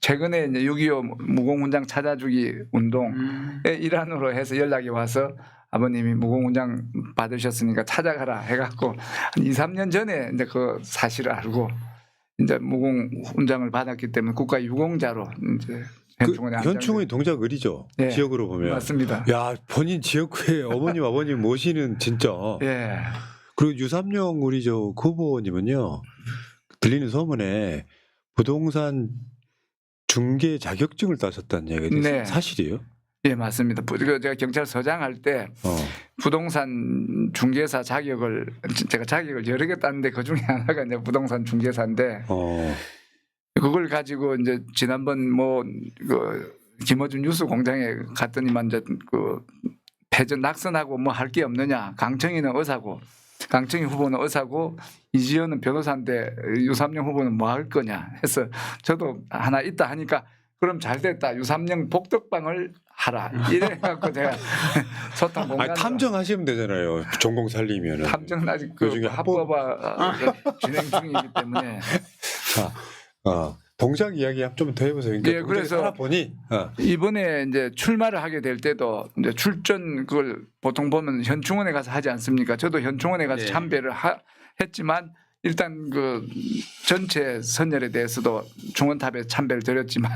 최근에 이제 6.25 무공훈장 찾아주기 운동의 일환으로 해서 연락이 와서 아버님이 무공훈장 받으셨으니까 찾아가라 해갖고 한 2, 3년 전에 이제 그 사실을 알고 이제 무공훈장을 받았기 때문에 국가 유공자로 이제 현충원에 현충원이 동작 을이죠. 예. 지역으로 보면. 맞습니다. 야, 본인 지역구에 어머님 아버님 모시는 진짜. 예. 그리고 유삼영 우리 저 후보님은요. 들리는 소문에 부동산 중개 자격증을 따셨다는 얘기가 있어요. 네. 사실이에요? 예, 맞습니다. 제가 경찰서장 할 때 부동산 중개사 자격을 제가 자격을 여러 개 땄는데 그 중에 하나가 이제 부동산 중개사인데 그걸 가지고 이제 지난번 그 김어준 뉴스 공장에 갔더니만 이제 그 패전 낙선하고 뭐 할 게 없느냐. 강청이는 의사고 강청희 후보는 의사고 이지연은 변호사인데 유삼영 후보는 뭐 할 거냐 해서 저도 하나 있다 하니까 그럼 잘 됐다. 유삼영 복덕방을 하라. 이래갖고 제가 소통 공간. 탐정하시면 되잖아요. 전공 살리면은. 탐정은 아직 그 나중에 합법화 진행 중이기 때문에. 동작 이야기 좀 더 해보세요. 그러니까 예, 그래서 살아보니 이번에 이제 출마를 하게 될 때도 이제 출전 그걸 보통 보면 현충원에 가서 하지 않습니까? 저도 현충원에 가서 예. 참배를 했지만 일단 그 전체 선열에 대해서도 중원탑에 참배를 드렸지만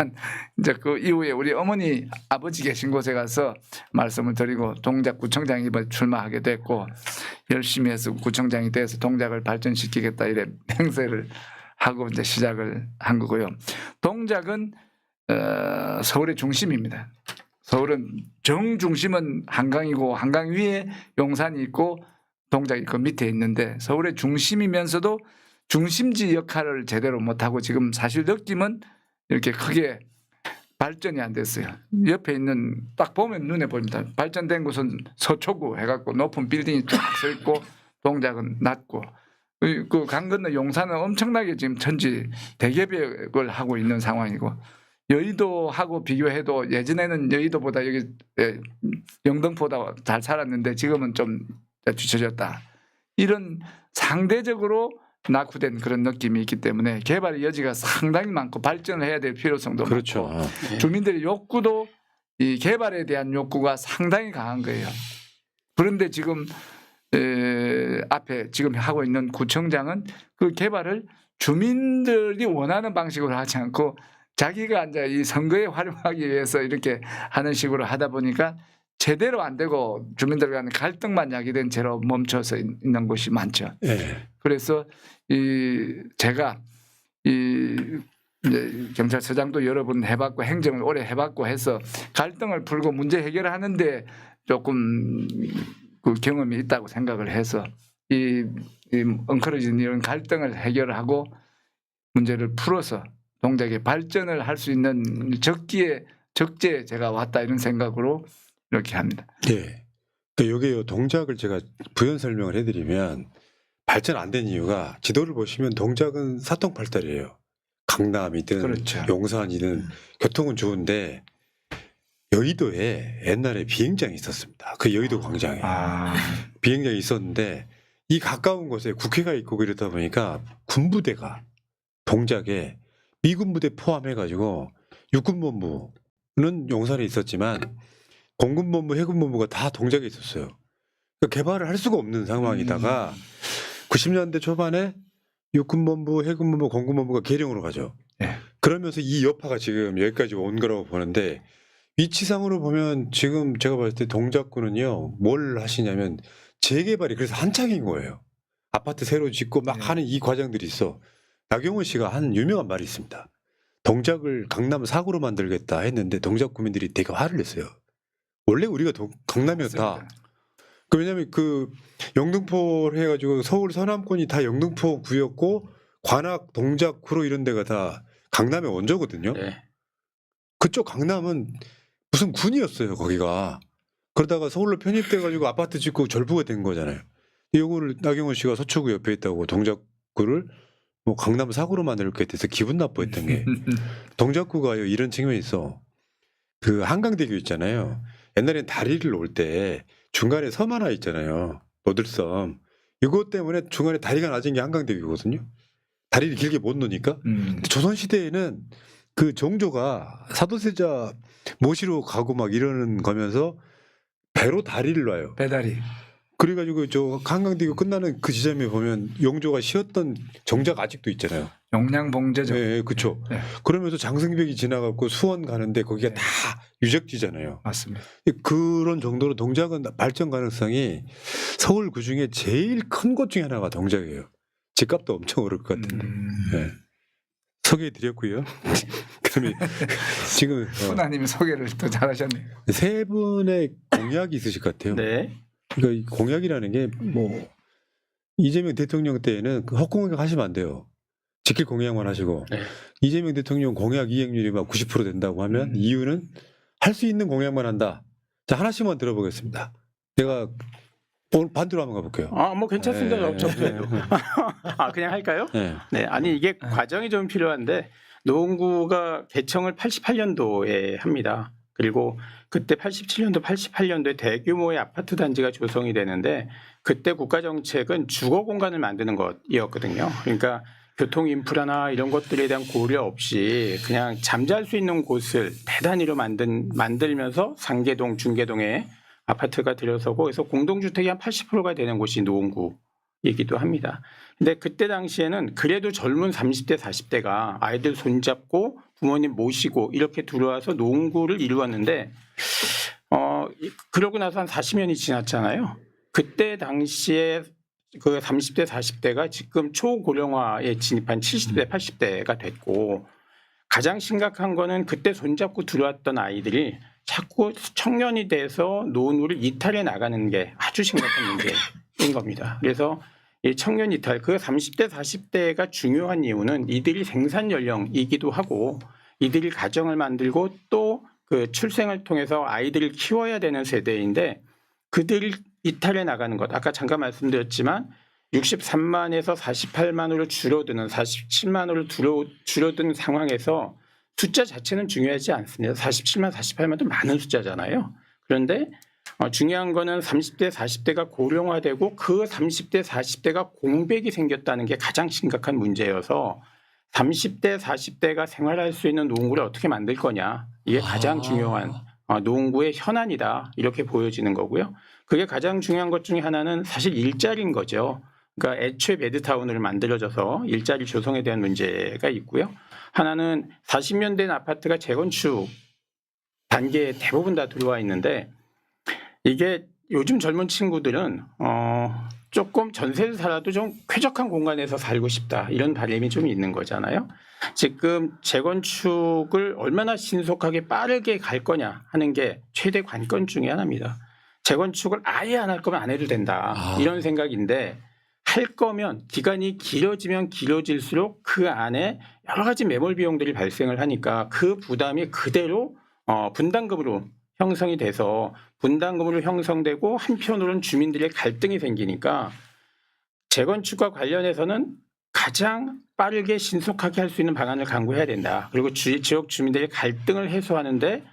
이제 그 이후에 우리 어머니 아버지 계신 곳에 가서 말씀을 드리고 동작구청장이 이번에 출마하게 됐고 열심히 해서 구청장이 돼서 동작을 발전시키겠다 이래 맹세를 하고 이제 시작을 한 거고요. 동작은 서울의 중심입니다. 서울은 정중심은 한강이고 한강 위에 용산이 있고 동작이 그 밑에 있는데 서울의 중심이면서도 중심지 역할을 제대로 못하고 지금 사실 느낌은 이렇게 크게 발전이 안 됐어요. 옆에 있는 딱 보면 눈에 보입니다. 발전된 곳은 서초구 해갖고 높은 빌딩이 쫙 서 있고 동작은 낮고 그 강 건너 용산은 엄청나게 지금 천지 대개벽을 하고 있는 상황이고 여의도하고 비교해도 예전에는 여의도보다 여기 영등포보다 잘 살았는데 지금은 좀 뒤처졌다. 이런 상대적으로 낙후된 그런 느낌이 있기 때문에 개발의 여지가 상당히 많고 발전을 해야 될 필요성도 그렇죠. 많고 주민들의 욕구도 이 개발에 대한 욕구가 상당히 강한 거예요. 그런데 지금 앞에 지금 하고 있는 구청장은 그 개발을 주민들이 원하는 방식으로 하지 않고 자기가 이제 이 선거에 활용하기 위해서 이렇게 하는 식으로 하다 보니까 제대로 안 되고 주민들 간의 갈등만 야기된 채로 멈춰서 있는 곳이 많죠. 네. 그래서 제가 이제 경찰서장도 여러 번 해봤고 행정을 오래 해봤고 해서 갈등을 풀고 문제 해결하는데 조금 그 경험이 있다고 생각을 해서 이 엉클어진 이런 갈등을 해결하고 문제를 풀어서 동작의 발전을 할 수 있는 적기에 제가 왔다 이런 생각으로 이렇게 합니다. 네. 그러니까 여기요 동작을 제가 부연 설명을 해드리면 발전 안 된 이유가 지도를 보시면 동작은 사통팔달이에요. 강남이든 그렇죠. 용산이든 교통은 좋은데 여의도에 옛날에 비행장이 있었습니다. 그 여의도 광장에 비행장이 있었는데 이 가까운 곳에 국회가 있고 이러다 보니까 군부대가 동작에 미군 부대 포함해가지고 육군본부는 용산에 있었지만 공군본부, 해군본부가 다 동작에 있었어요. 그러니까 개발을 할 수가 없는 상황이다가 90년대 초반에 육군본부, 해군본부, 공군본부가 계룡으로 가죠. 예. 그러면서 이 여파가 지금 여기까지 온 거라고 보는데 위치상으로 보면 지금 제가 봤을 때 동작구는요 뭘 하시냐면 재개발이 그래서 한창인 거예요. 아파트 새로 짓고 막 네. 하는 이 과정들이 있어. 나경원 씨가 한 유명한 말이 있습니다. 동작을 강남 사구로 만들겠다 했는데 동작 구민들이 되게 화를 냈어요. 원래 우리가 강남이었다. 맞습니다. 그 왜냐면 그 영등포를 해가지고 서울 서남권이 다 영등포 구였고 관악, 동작구로 이런 데가 다 강남의 원조거든요. 네. 그쪽 강남은 무슨 군이었어요 거기가. 그러다가 서울로 편입돼가지고 아파트 짓고 절부가 된 거잖아요. 이거를 나경원 씨가 서초구 옆에 있다고 동작구를 뭐 강남 사구로 만들게 돼서 기분 나빠했던 게 동작구가요 이런 측면이 있어. 그 한강대교 있잖아요. 옛날엔 다리를 놓을 때 중간에 섬 하나 있잖아요. 노들섬. 이것 때문에 중간에 다리가 낮은 게 한강대교거든요. 다리를 길게 못 놓으니까. 근데 조선시대에는 그 정조가 사도세자 모시러 가고 막 이러는 거면서 배로 다리를 놔요. 배다리. 그래가지고 저 한강대교 끝나는 그 지점에 보면 영조가 쉬었던 정자가 아직도 있잖아요. 용량봉제죠. 네, 그렇죠. 네. 그러면서 장승백이 지나가고 수원 가는데 거기가 네. 다 유적지잖아요. 맞습니다. 그런 정도로 동작은 발전 가능성이 서울 그 중에 제일 큰 곳 중에 하나가 동작이에요. 집값도 엄청 오를 것 같은데. 네. 소개해드렸고요. 그다음에 지금 후나님이 소개를 또 잘하셨네요. 세 분의 공약이 있으실 것 같아요. 네. 그러니까 이 공약이라는 게 뭐 이재명 대통령 때에는 그 헛공약 하시면 안 돼요. 지킬 공약만 하시고 네. 이재명 대통령 공약 이행률이 막 90% 된다고 하면 이유는 할 수 있는 공약만 한다. 자 하나씩만 들어보겠습니다. 제가 오늘 반대로 한번 가볼게요. 뭐 괜찮습니다. 네. 접수해도. 그냥 할까요? 네. 네, 아니 이게 과정이 좀 필요한데 노원구가 개청을 88년도에 합니다. 그리고 그때 87년도, 88년도에 대규모의 아파트 단지가 조성이 되는데 그때 국가 정책은 주거 공간을 만드는 것이었거든요. 그러니까 교통 인프라나 이런 것들에 대한 고려 없이 그냥 잠잘 수 있는 곳을 대단위로 만들면서 상계동, 중계동에 아파트가 들어서고 그래서 공동주택이 한 80%가 되는 곳이 노원구이기도 합니다. 근데 그때 당시에는 그래도 젊은 30대, 40대가 아이들 손잡고 부모님 모시고 이렇게 들어와서 노원구를 이루었는데 그러고 나서 한 40년이 지났잖아요. 그때 당시에 그 30대, 40대가 지금 초고령화에 진입한 70대, 80대가 됐고 가장 심각한 거는 그때 손잡고 들어왔던 아이들이 자꾸 청년이 돼서 노후를 이탈해 나가는 게 아주 심각한 문제인 겁니다. 그래서 이 청년 이탈, 그 30대, 40대가 중요한 이유는 이들이 생산 연령이기도 하고 이들이 가정을 만들고 또 그 출생을 통해서 아이들을 키워야 되는 세대인데 그들이 이탈해 나가는 것. 아까 잠깐 말씀드렸지만 63만에서 48만으로 줄어드는 47만으로 줄어드는 상황에서 숫자 자체는 중요하지 않습니다. 47만, 48만도 많은 숫자잖아요. 그런데 중요한 거는 30대, 40대가 고령화되고 그 30대, 40대가 공백이 생겼다는 게 가장 심각한 문제여서 30대, 40대가 생활할 수 있는 노원구를 어떻게 만들 거냐. 이게 가장 중요한 노원구의 현안이다. 이렇게 보여지는 거고요. 그게 가장 중요한 것 중에 하나는 사실 일자리인 거죠. 그러니까 애초에 베드타운을 만들어져서 일자리 조성에 대한 문제가 있고요. 하나는 40년 된 아파트가 재건축 단계에 대부분 다 들어와 있는데 이게 요즘 젊은 친구들은 조금 전세를 살아도 좀 쾌적한 공간에서 살고 싶다 이런 바람이 좀 있는 거잖아요. 지금 재건축을 얼마나 신속하게 빠르게 갈 거냐 하는 게 최대 관건 중에 하나입니다. 재건축을 아예 안 할 거면 안 해도 된다 이런 생각인데 할 거면 기간이 길어지면 길어질수록 그 안에 여러 가지 매몰 비용들이 발생을 하니까 그 부담이 그대로 분담금으로 형성이 돼서 분담금으로 형성되고 한편으로는 주민들의 갈등이 생기니까 재건축과 관련해서는 가장 빠르게 신속하게 할 수 있는 방안을 강구해야 된다. 그리고 지역 주민들의 갈등을 해소하는데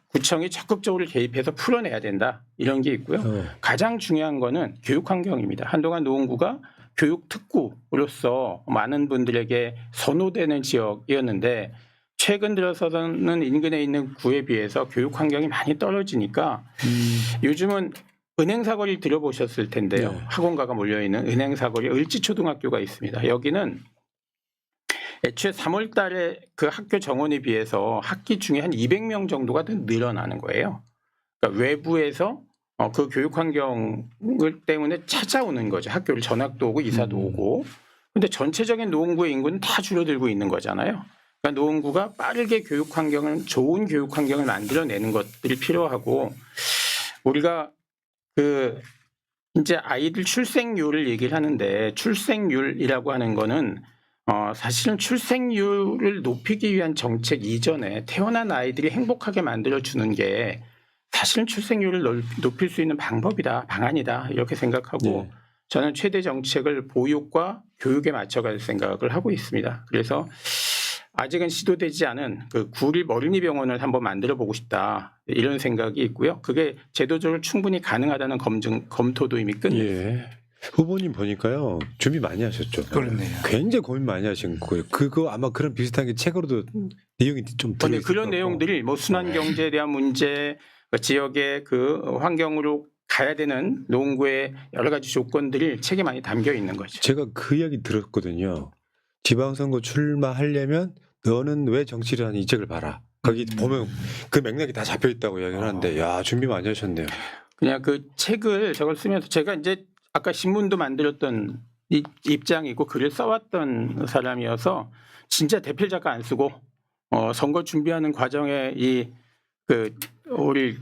구청이 적극적으로 개입해서 풀어내야 된다. 이런 게 있고요. 가장 중요한 거는 교육 환경입니다. 한동안 노원구가 교육 특구로서 많은 분들에게 선호되는 지역이었는데 최근 들어서는 인근에 있는 구에 비해서 교육 환경이 많이 떨어지니까 요즘은 은행 사거리를 들어보셨을 텐데요. 네. 학원가가 몰려있는 은행 사거리 을지초등학교가 있습니다. 여기는 애초에 3월 달에 그 학교 정원에 비해서 학기 중에 한 200명 정도가 더 늘어나는 거예요. 그러니까 외부에서 그 교육 환경을 때문에 찾아오는 거죠. 학교를 전학도 오고 이사도 오고. 근데 전체적인 노원구의 인구는 다 줄어들고 있는 거잖아요. 그러니까 노원구가 빠르게 교육 환경을 좋은 교육 환경을 만들어내는 것들이 필요하고 우리가 그 이제 아이들 출생률을 얘기를 하는데 출생률이라고 하는 거는 사실은 출생률을 높이기 위한 정책 이전에 태어난 아이들이 행복하게 만들어주는 게 사실은 출생률을 높일 수 있는 방법이다, 방안이다 이렇게 생각하고 네. 저는 최대 정책을 보육과 교육에 맞춰갈 생각을 하고 있습니다. 그래서 아직은 시도되지 않은 그 구리 어린이병원을 한번 만들어 보고 싶다 이런 생각이 있고요. 그게 제도적으로 충분히 가능하다는 검토도 이미 끝냈습니다. 예. 후보님 보니까요 준비 많이 하셨죠. 그렇네요. 굉장히 고민 많이 하신 거예요. 그거 아마 그런 비슷한 게 책으로도 내용이 좀 근데 들어있을 그런 거고. 내용들이 뭐 순환 경제에 대한 문제, 그 지역의 그 환경으로 가야 되는 노원구의 여러 가지 조건들이 책에 많이 담겨 있는 거죠. 제가 그 이야기 들었거든요. 지방선거 출마하려면 너는 왜 정치를 하는 이 책을 봐라. 거기 보면 그 맥락이 다 잡혀 있다고 이야기를 하는데 야 준비 많이 하셨네요. 그냥 그 책을 저걸 쓰면서 제가 이제 아까 신문도 만들었던 입장이고 글을 써왔던 사람이어서 진짜 대필 작가 안 쓰고 선거 준비하는 과정에 그 우리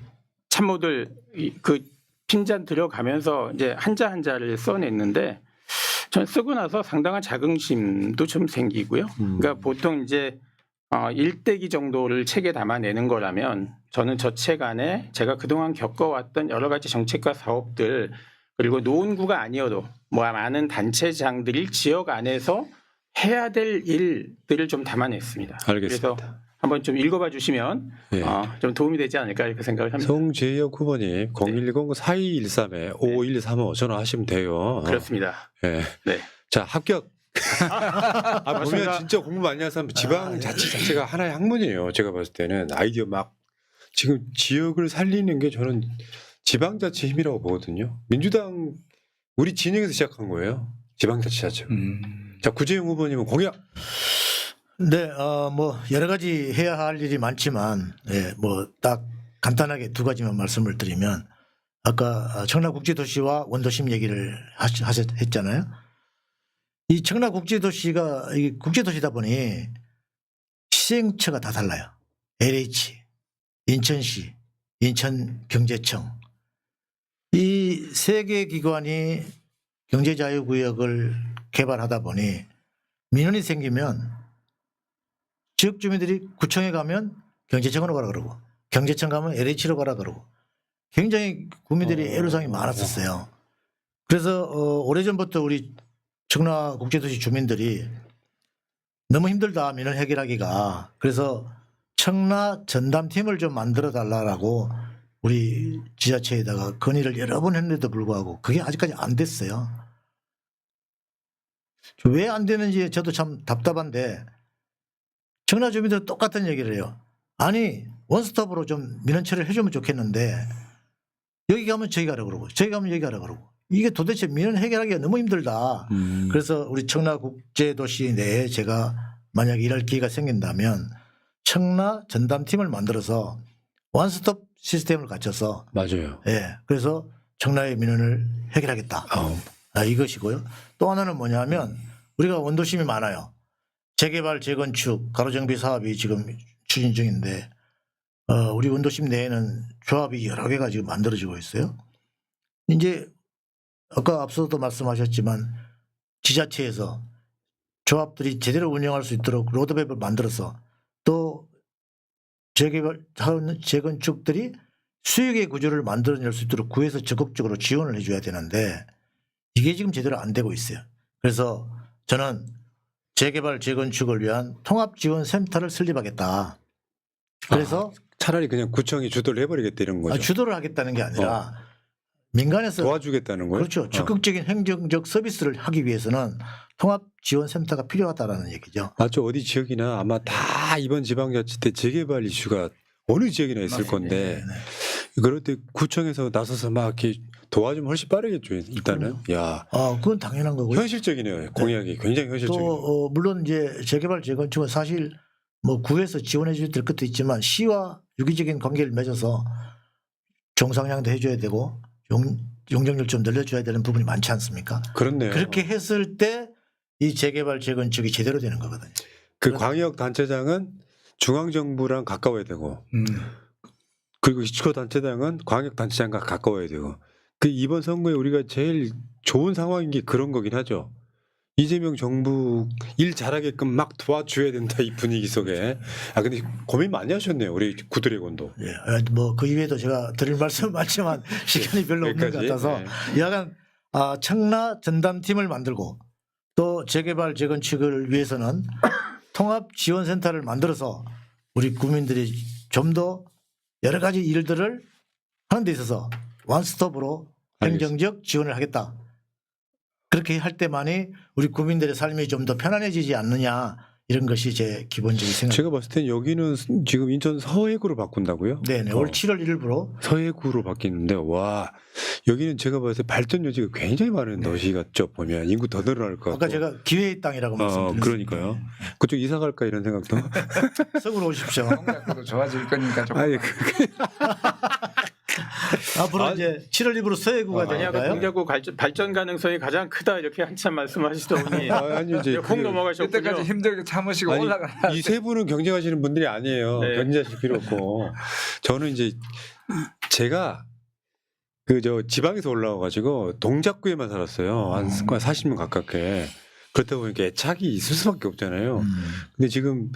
참모들 그 핀잔 들어가면서 이제 한자 한자를 써냈는데 전 쓰고 나서 상당한 자긍심도 좀 생기고요. 그러니까 보통 이제 일대기 정도를 책에 담아내는 거라면 저는 저 책 안에 제가 그동안 겪어왔던 여러 가지 정책과 사업들 그리고 노원구가 아니어도 뭐 많은 단체장들이 지역 안에서 해야 될 일들을 좀 담아냈습니다. 알겠습니다. 그래서 한번 좀 읽어봐 주시면 예. 좀 도움이 되지 않을까 이렇게 생각을 합니다. 송재혁 후보님 010-4213-5135 전화하시면 돼요. 그렇습니다. 예. 네. 자 합격. 보면 맞습니다. 진짜 공부 많이 하는 사람 지방자치 자체가 하나의 학문이에요. 제가 봤을 때는 아이디어 막 지금 지역을 살리는 게 저는 지방자치 힘이라고 보거든요. 민주당 우리 진영에서 시작한 거예요. 지방자치 자체가. 자 구재용 후보님은 공약. 네, 뭐 여러 가지 해야 할 일이 많지만, 예, 뭐 딱 간단하게 두 가지만 말씀을 드리면, 아까 청라국제도시와 원도심 얘기를 했잖아요. 이 청라국제도시가 이 국제도시다 보니 시행처가 다 달라요. LH, 인천시, 인천경제청 이 세 개 기관이 경제자유구역을 개발하다 보니 민원이 생기면 지역 주민들이 구청에 가면 경제청으로 가라 그러고 경제청 가면 LH로 가라 그러고 굉장히 국민들이 애로사항이 많았었어요. 그래서 오래전부터 우리 청라국제도시 주민들이 너무 힘들다 민원 해결하기가 그래서 청라 전담팀을 좀 만들어 달라고 우리 지자체에다가 건의를 여러 번 했는데도 불구하고 그게 아직까지 안 됐어요. 왜 안 되는지 저도 참 답답한데 청라 주민들은 똑같은 얘기를 해요. 아니 원스톱으로 좀 민원 처리를 해주면 좋겠는데 여기 가면 저기 가라 그러고 저기 가면 여기 가라 그러고 이게 도대체 민원 해결하기가 너무 힘들다. 그래서 우리 청라국제도시 내에 제가 만약 일할 기회가 생긴다면 청라 전담팀을 만들어서 원스톱 시스템을 갖춰서 맞아요. 예, 그래서 청라의 민원을 해결하겠다. 이것이고요. 또 하나는 뭐냐면 우리가 원도심이 많아요. 재개발, 재건축, 가로정비 사업이 지금 추진 중인데 우리 원도심 내에는 조합이 여러 개가 지금 만들어지고 있어요. 이제 아까 앞서도 말씀하셨지만 지자체에서 조합들이 제대로 운영할 수 있도록 로드맵을 만들어서 또 재개발, 재건축들이 수익의 구조를 만들어낼 수 있도록 구에서 적극적으로 지원을 해줘야 되는데 이게 지금 제대로 안 되고 있어요. 그래서 저는 재개발, 재건축을 위한 통합지원센터를 설립하겠다. 그래서 차라리 그냥 구청이 주도를 해버리겠다 이런 거죠. 주도를 하겠다는 게 아니라 민간에서 도와주겠다는 거예요. 그렇죠. 적극적인 행정적 서비스를 하기 위해서는 통합지원센터가 필요하다라는 얘기죠. 맞죠. 어디 지역이나 아마 다 이번 지방자치 때 재개발 이슈가 어느 지역이나 있을 건데 그럴 때 구청에서 나서서 막 이렇게 도와주면 훨씬 빠르겠죠. 일단은. 야, 그건 당연한 거고요. 현실적이네요. 공약이 굉장히 현실적이에요. 또 물론 이제 재개발 재건축은 사실 뭐 구에서 지원해 줄 것도 있지만 시와 유기적인 관계를 맺어서 정상량도 해줘야 되고 용적률 좀 늘려줘야 되는 부분이 많지 않습니까? 그렇네요. 그렇게 했을 때 이 재개발 재건축이 제대로 되는 거거든요. 그 광역 단체장은 중앙 정부랑 가까워야 되고 그리고 시초 단체장은 광역 단체장과 가까워야 되고 그 이번 선거에 우리가 제일 좋은 상황인 게 그런 거긴 하죠. 이재명 정부 일 잘하게끔 막 도와줘야 된다 이 분위기 속에. 근데 고민 많이 하셨네요. 우리 구드래곤도. 예, 뭐 그 이외에도 제가 드릴 말씀 많지만 시간이 별로 없는 것 여기까지? 같아서 네. 약간 청라 전담팀을 만들고 또 재개발 재건축을 위해서는 통합지원센터를 만들어서 우리 국민들이 좀 더 여러 가지 일들을 하는 데 있어서 원스톱으로 행정적 지원을 하겠다. 그렇게 할 때만이 우리 국민들의 삶이 좀 더 편안해지지 않느냐 이런 것이 제 기본적인 생각. 제가 봤을 땐 여기는 지금 인천 서해구로 바꾼다고요? 네네. 올 7월 1일부로 서해구로 바뀌는데 와 여기는 제가 봤을 때 발전 여지가 굉장히 많은 도시 같죠. 보면 인구 더 늘어날 것 같고. 아까 제가 기회의 땅이라고 말씀드렸습니다. 그러니까요. 그쪽 이사 갈까 이런 생각도. 서구로 오십시오. 동작구도 좋아질 거니까 조금. 아니 앞으로 이제 7월 1일부로 서해구가 만약 되니까요. 동작구 발전 가능성이 가장 크다 이렇게 한참 말씀하시더니 아니 이제 훅 넘어가셨군요. 그때까지 힘들게 참으시고 올라가. 이 세 분은 경쟁하시는 분들이 아니에요. 네. 경쟁하실 필요 없고 저는 이제 제가 그 저 지방에서 올라와가지고 동작구에만 살았어요. 한 40년 가깝게. 그렇다 보니까 애착이 있을 수밖에 없잖아요. 근데 지금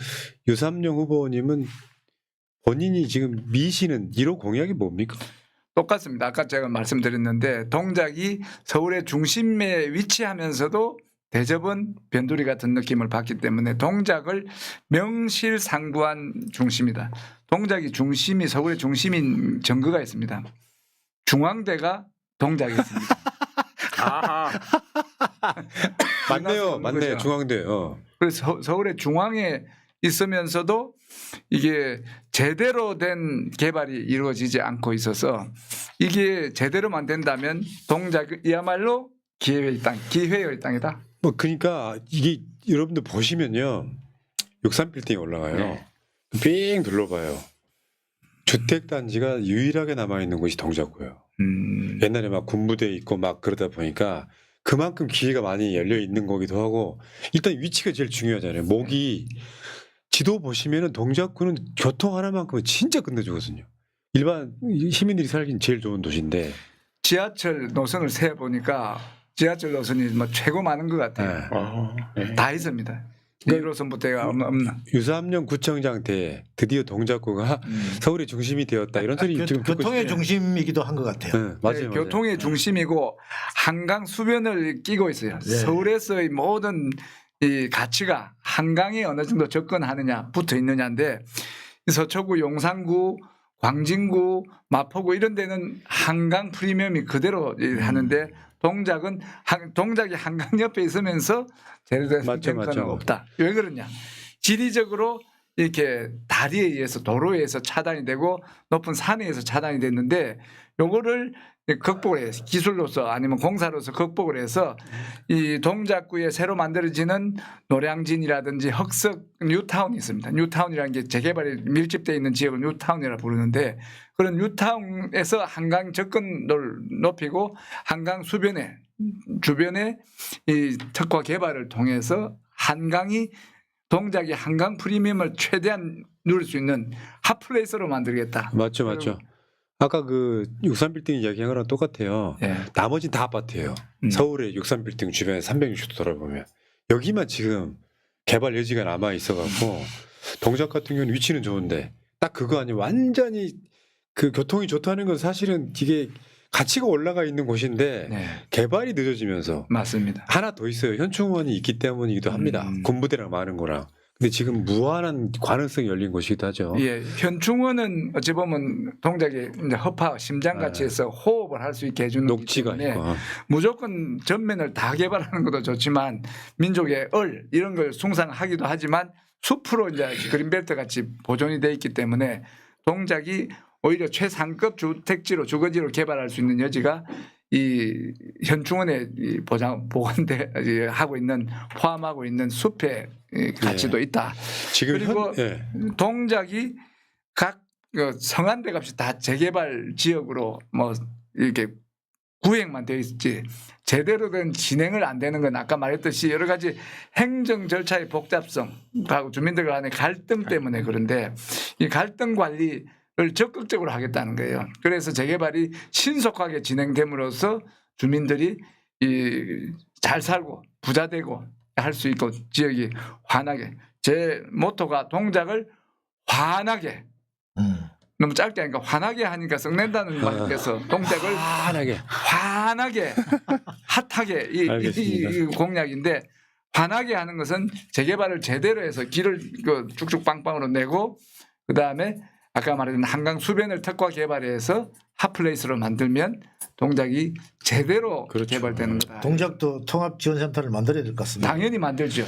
유삼영 후보님은 본인이 지금 미시는 1호 공약이 뭡니까? 똑같습니다. 아까 제가 말씀드렸는데 동작이 서울의 중심에 위치하면서도 대접은 변두리 같은 느낌을 받기 때문에 동작을 명실상부한 중심이다. 동작이 중심이 서울의 중심인 증거가 있습니다. 중앙대가 동작에 있습니다. 아하. 맞네요. 맞네. 거죠. 중앙대. 그래서 서울의 중앙에 있으면서도 이게 제대로 된 개발이 이루어지지 않고 있어서 이게 제대로만 된다면 동작이야말로 기회의 땅, 기회의 땅이다. 뭐 그러니까 이게 여러분들 보시면요. 63빌딩에 올라가요. 네. 삥 둘러봐요. 주택단지가 유일하게 남아있는 곳이 동작구예요. 옛날에 막 군부대 있고 막 그러다 보니까 그만큼 기회가 많이 열려 있는 거기도 하고 일단 위치가 제일 중요하잖아요. 목이 지도 보시면은 동작구는 교통 하나만큼은 진짜 끝내주거든요. 일반 시민들이 살긴 제일 좋은 도시인데. 지하철 노선을 세 보니까 지하철 노선이 뭐 최고 많은 것 같아요. 네. 다 있습니다. 그러니까 1호선부터가 없는. 유삼영 구청장 때 드디어 동작구가 서울의 중심이 되었다 이런 소리 지금 듣고 교통의 싶어요. 중심이기도 한 것 같아요. 네, 맞아요, 네, 맞아요. 교통의 중심이고 한강 수변을 끼고 있어요. 네. 서울에서의 모든 이 가치가 한강에 어느 정도 접근하느냐 붙어 있느냐인데 서초구, 용산구, 광진구, 마포구 이런 데는 한강 프리미엄이 그대로 하는데 동작이 한강 옆에 있으면서 제대로 맞죠, 된 맞죠. 건 없다. 왜 그러냐? 지리적으로 이렇게 다리에 의해서 도로에 의해서 차단이 되고 높은 산에 의해서 차단이 됐는데 요거를 극복을 해서 기술로서 아니면 공사로서 극복을 해서 이 동작구에 새로 만들어지는 노량진이라든지 흑석 뉴타운이 있습니다. 뉴타운이라는 게 재개발이 밀집되어 있는 지역을 뉴타운이라고 부르는데 그런 뉴타운에서 한강 접근을 높이고 한강 주변에 이 특화 개발을 통해서 동작이 한강 프리미엄을 최대한 누릴 수 있는 핫플레이스로 만들겠다. 맞죠, 맞죠. 아까 그 63빌딩 이야기한 거랑 똑같아요. 예. 나머지는 다 아파트예요. 서울의 63빌딩 주변에 360도 돌아보면 여기만 지금 개발 여지가 남아 있어갖고 동작 같은 경우는 위치는 좋은데 딱 그거 아니에요. 완전히 그 교통이 좋다는 건 사실은 이게 가치가 올라가 있는 곳인데 네, 개발이 늦어지면서 맞습니다. 하나 더 있어요. 현충원이 있기 때문이기도 합니다. 군부대랑 많은 거랑. 근데 지금 무한한 가능성이 열린 곳이기도 하죠. 예, 현충원은 어찌 보면 동작이 이제 허파, 심장 같이 해서 호흡을 할 수 있게 해주는 거기 녹지가 때문에 있고. 무조건 전면을 다 개발하는 것도 좋지만 민족의 이런 걸 숭상하기도 하지만 숲으로 이제 그린벨트 같이 보존이 돼 있기 때문에 동작이 오히려 최상급 주택지로 주거지로 개발할 수 있는 여지가 이 현충원에 이 보관돼 하고 있는 포함하고 있는 숲의 가치도 있다. 지금 그리고 예. 동작이 각 성안대 값이 다 재개발 지역으로 뭐 이렇게 구획만 되어 있지 제대로 된 진행을 안 되는 건 아까 말했듯이 여러 가지 행정 절차의 복잡성하고 주민들 간의 갈등 때문에 그런데 이 갈등 관리를 적극적으로 하겠다는 거예요. 그래서 재개발이 신속하게 진행됨으로써 주민들이 잘 살고 부자 되고 할 수 있고 지역이 환하게 제 모토가 동작을 환하게 너무 짧게 하니까 환하게 하니까 썩낸다는 말께서 동작을 환하게 핫하게 이 공약인데 환하게 하는 것은 재개발을 제대로 해서 길을 쭉쭉 빵빵으로 내고 그다음에 아까 말했던 한강 수변을 특화 개발해서 핫플레이스로 만들면 동작이 제대로 개발되는 거다. 동작도 통합지원센터를 만들어야 될 것 같습니다. 당연히 만들죠.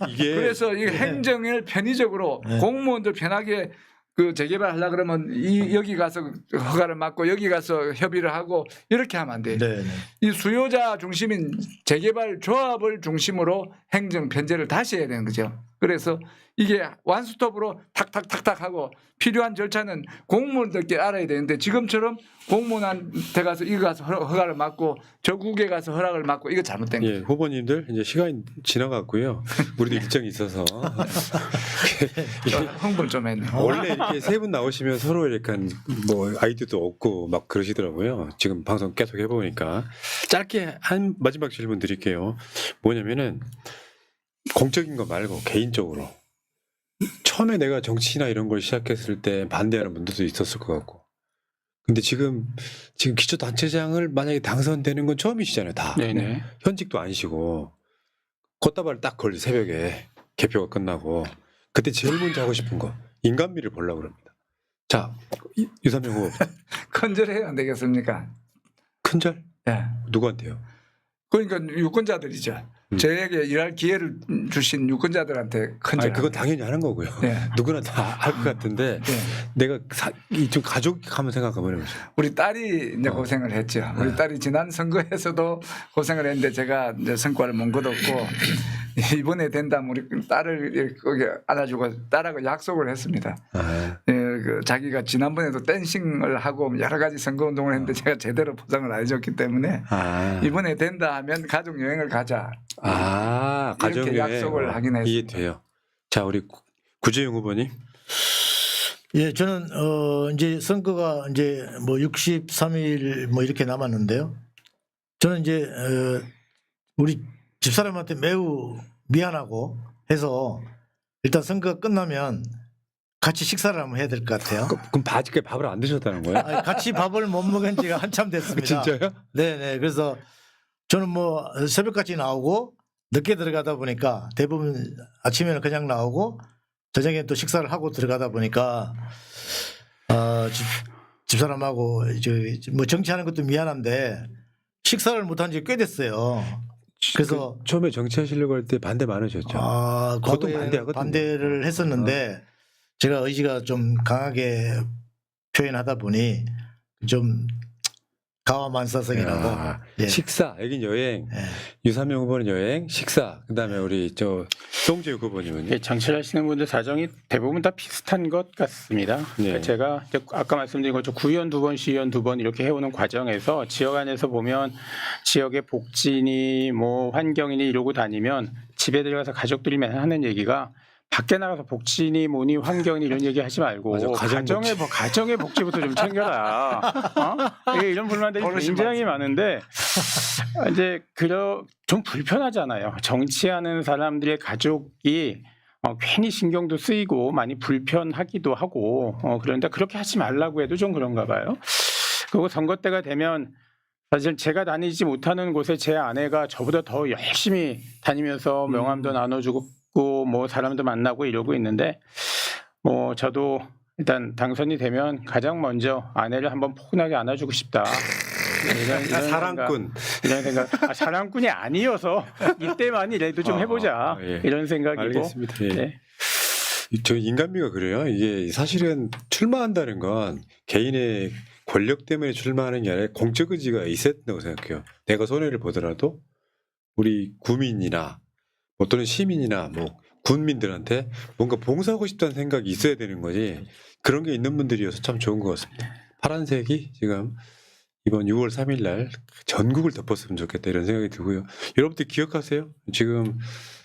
이게 그래서 이 행정을 편의적으로 공무원들 편하게 그 재개발하려 그러면 여기 가서 허가를 받고 여기 가서 협의를 하고 이렇게 하면 안 돼요. 네. 이 수요자 중심인 재개발 조합을 중심으로 행정 편제를 다시 해야 되는 거죠. 그래서 이게 완스톱으로 탁탁탁탁 하고 필요한 절차는 공무원들께 알아야 되는데 지금처럼 공무원한테 가서 이거 가서 허가를 받고 저 국에 가서 허락을 받고 이거 잘못된 거예요. 예, 후보님들 이제 시간이 지나갔고요. 우리도 일정이 있어서 흥분 좀 했네. 원래 이렇게 세 분 나오시면 서로 이렇게 뭐 아이디어도 없고 막 그러시더라고요. 지금 방송 계속 해보니까 짧게 한 마지막 질문 드릴게요. 뭐냐면은 공적인 거 말고 개인적으로 처음에 내가 정치나 이런 걸 시작했을 때 반대하는 분들도 있었을 것 같고. 근데 지금 기초단체장을 만약에 당선되는 건 처음이시잖아요, 다. 네네. 현직도 아니시고 걷다발 딱 걸리 새벽에 개표가 끝나고 그때 제일 먼저 하고 싶은 거 인간미를 보려고 그럽니다. 자, 유삼영 후보 큰절해야 안 되겠습니까? 큰절? 예. 누구한테요? 그러니까 유권자들이죠. 저에게 일할 기회를 주신 유권자들한테 큰절. 아니, 그건 당연히 하는 거고요. 네. 누구나 다 할 것 같은데 네. 내가 좀 가족 한번 생각해보는 거죠. 우리 딸이 이제 고생을 했죠. 우리 딸이 지난 선거에서도 고생을 했는데 제가 이제 성과를 못 거뒀고 이번에 된다면 우리 딸을 거기 안아주고 딸하고 약속을 했습니다. 아, 예, 그 자기가 지난번에도 댄싱을 하고 여러 가지 선거 운동을 했는데 제가 제대로 보상을 안 해줬기 때문에 이번에 된다 하면 가족 여행을 가자. 이렇게 가정여행 약속을 하긴 했습니다. 이해돼요. 자, 우리 구재용 후보님. 예, 저는 이제 선거가 이제 뭐 63일 뭐 이렇게 남았는데요. 저는 이제 우리 집사람한테 매우 미안하고 해서 일단 선거가 끝나면 같이 식사를 한번 해야 될 것 같아요. 그럼 아직까지 밥을 안 드셨다는 거예요? 아니, 같이 밥을 못 먹은 지가 한참 됐습니다. 진짜요? 네네. 그래서 저는 뭐 새벽까지 나오고 늦게 들어가다 보니까 대부분 아침에는 그냥 나오고 저녁에 또 식사를 하고 들어가다 보니까 집사람하고 뭐 정치하는 것도 미안한데 식사를 못한 지 꽤 됐어요. 그래서 처음에 정치하시려고 할 때 반대 많으셨죠. 과거에 반대하거든요. 반대를 했었는데 제가 의지가 좀 강하게 표현하다 보니 좀 가와만사성이라고. 예. 식사, 여긴 여행, 예. 유삼영 후보는 여행, 식사. 그다음에 우리 송재욱 후보님은 예, 정치하시는 분들 사정이 대부분 다 비슷한 것 같습니다. 그러니까 제가 이제 아까 말씀드린 것처럼 구의원 2번, 시의원 2번 이렇게 해오는 과정에서 지역 안에서 보면 지역의 복지니 뭐 환경이니 이러고 다니면 집에 들어가서 가족들이 맨날 하는 얘기가 밖에 나가서 복지니 뭐니 환경이니 이런 얘기 하지 말고 맞아, 가정의 복지부터 좀 챙겨라. 이런 불만들이 굉장히 많은데 이제 좀 불편하잖아요. 정치하는 사람들의 가족이 괜히 신경도 쓰이고 많이 불편하기도 하고 그런데 그렇게 하지 말라고 해도 좀 그런가 봐요. 그리고 선거 때가 되면 사실 제가 다니지 못하는 곳에 제 아내가 저보다 더 열심히 다니면서 명함도 나눠주고 있고 뭐 사람도 만나고 이러고 있는데 뭐 저도 일단 당선이 되면 가장 먼저 아내를 한번 포근하게 안아주고 싶다. 이런 사랑꾼. 이런 생각. 사랑꾼이 아니어서 이때만이라도 좀 해보자. 예. 이런 생각이고. 알겠습니다. 예. 네. 저 인간미가 그래요. 이게 사실은 출마한다는 건 개인의 권력 때문에 출마하는 게 아니라 공적 의지가 있어야 된다고 생각해요. 내가 손해를 보더라도 우리 구민이나 뭐 또는 시민이나 뭐 군민들한테 뭔가 봉사하고 싶다는 생각이 있어야 되는 거지. 그런 게 있는 분들이어서 참 좋은 것 같습니다. 파란색이 지금 이번 6월 3일 날 전국을 덮었으면 좋겠다 이런 생각이 들고요. 여러분들 기억하세요? 지금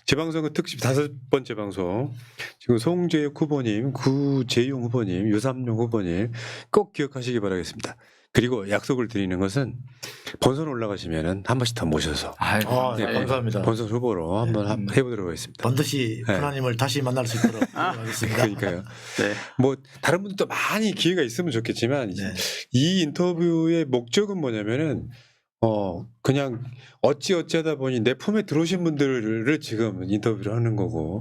재방송은 특집 5번째 방송. 지금 송재욱 후보님, 구재용 후보님, 유삼용 후보님 꼭 기억하시기 바라겠습니다. 그리고 약속을 드리는 것은 본선 올라가시면은 한 번씩 더 모셔서 아, 네, 감사합니다. 본선 후보로 한번 해보도록 하겠습니다. 반드시 네. 하나님을 다시 만날 수 있도록 하겠습니다. 그러니까요. 네. 뭐 다른 분들도 많이 기회가 있으면 좋겠지만 네. 이 인터뷰의 목적은 뭐냐면은 그냥 어찌하다 보니 내 품에 들어오신 분들을 지금 인터뷰를 하는 거고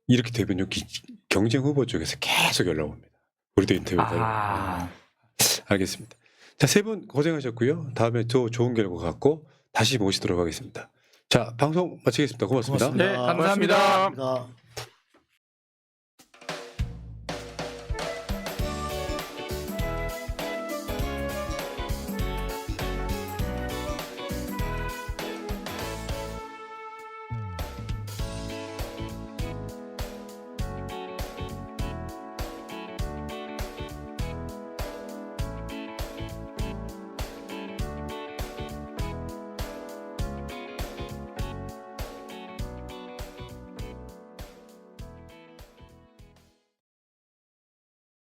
이렇게 되면요 경쟁 후보 쪽에서 계속 연락 옵니다. 우리도 인터뷰 달라고. 알겠습니다. 자, 3분 고생하셨고요. 다음에 더 좋은 결과 갖고 다시 모시도록 하겠습니다. 자, 방송 마치겠습니다. 고맙습니다. 고맙습니다. 네, 감사합니다. 고맙습니다.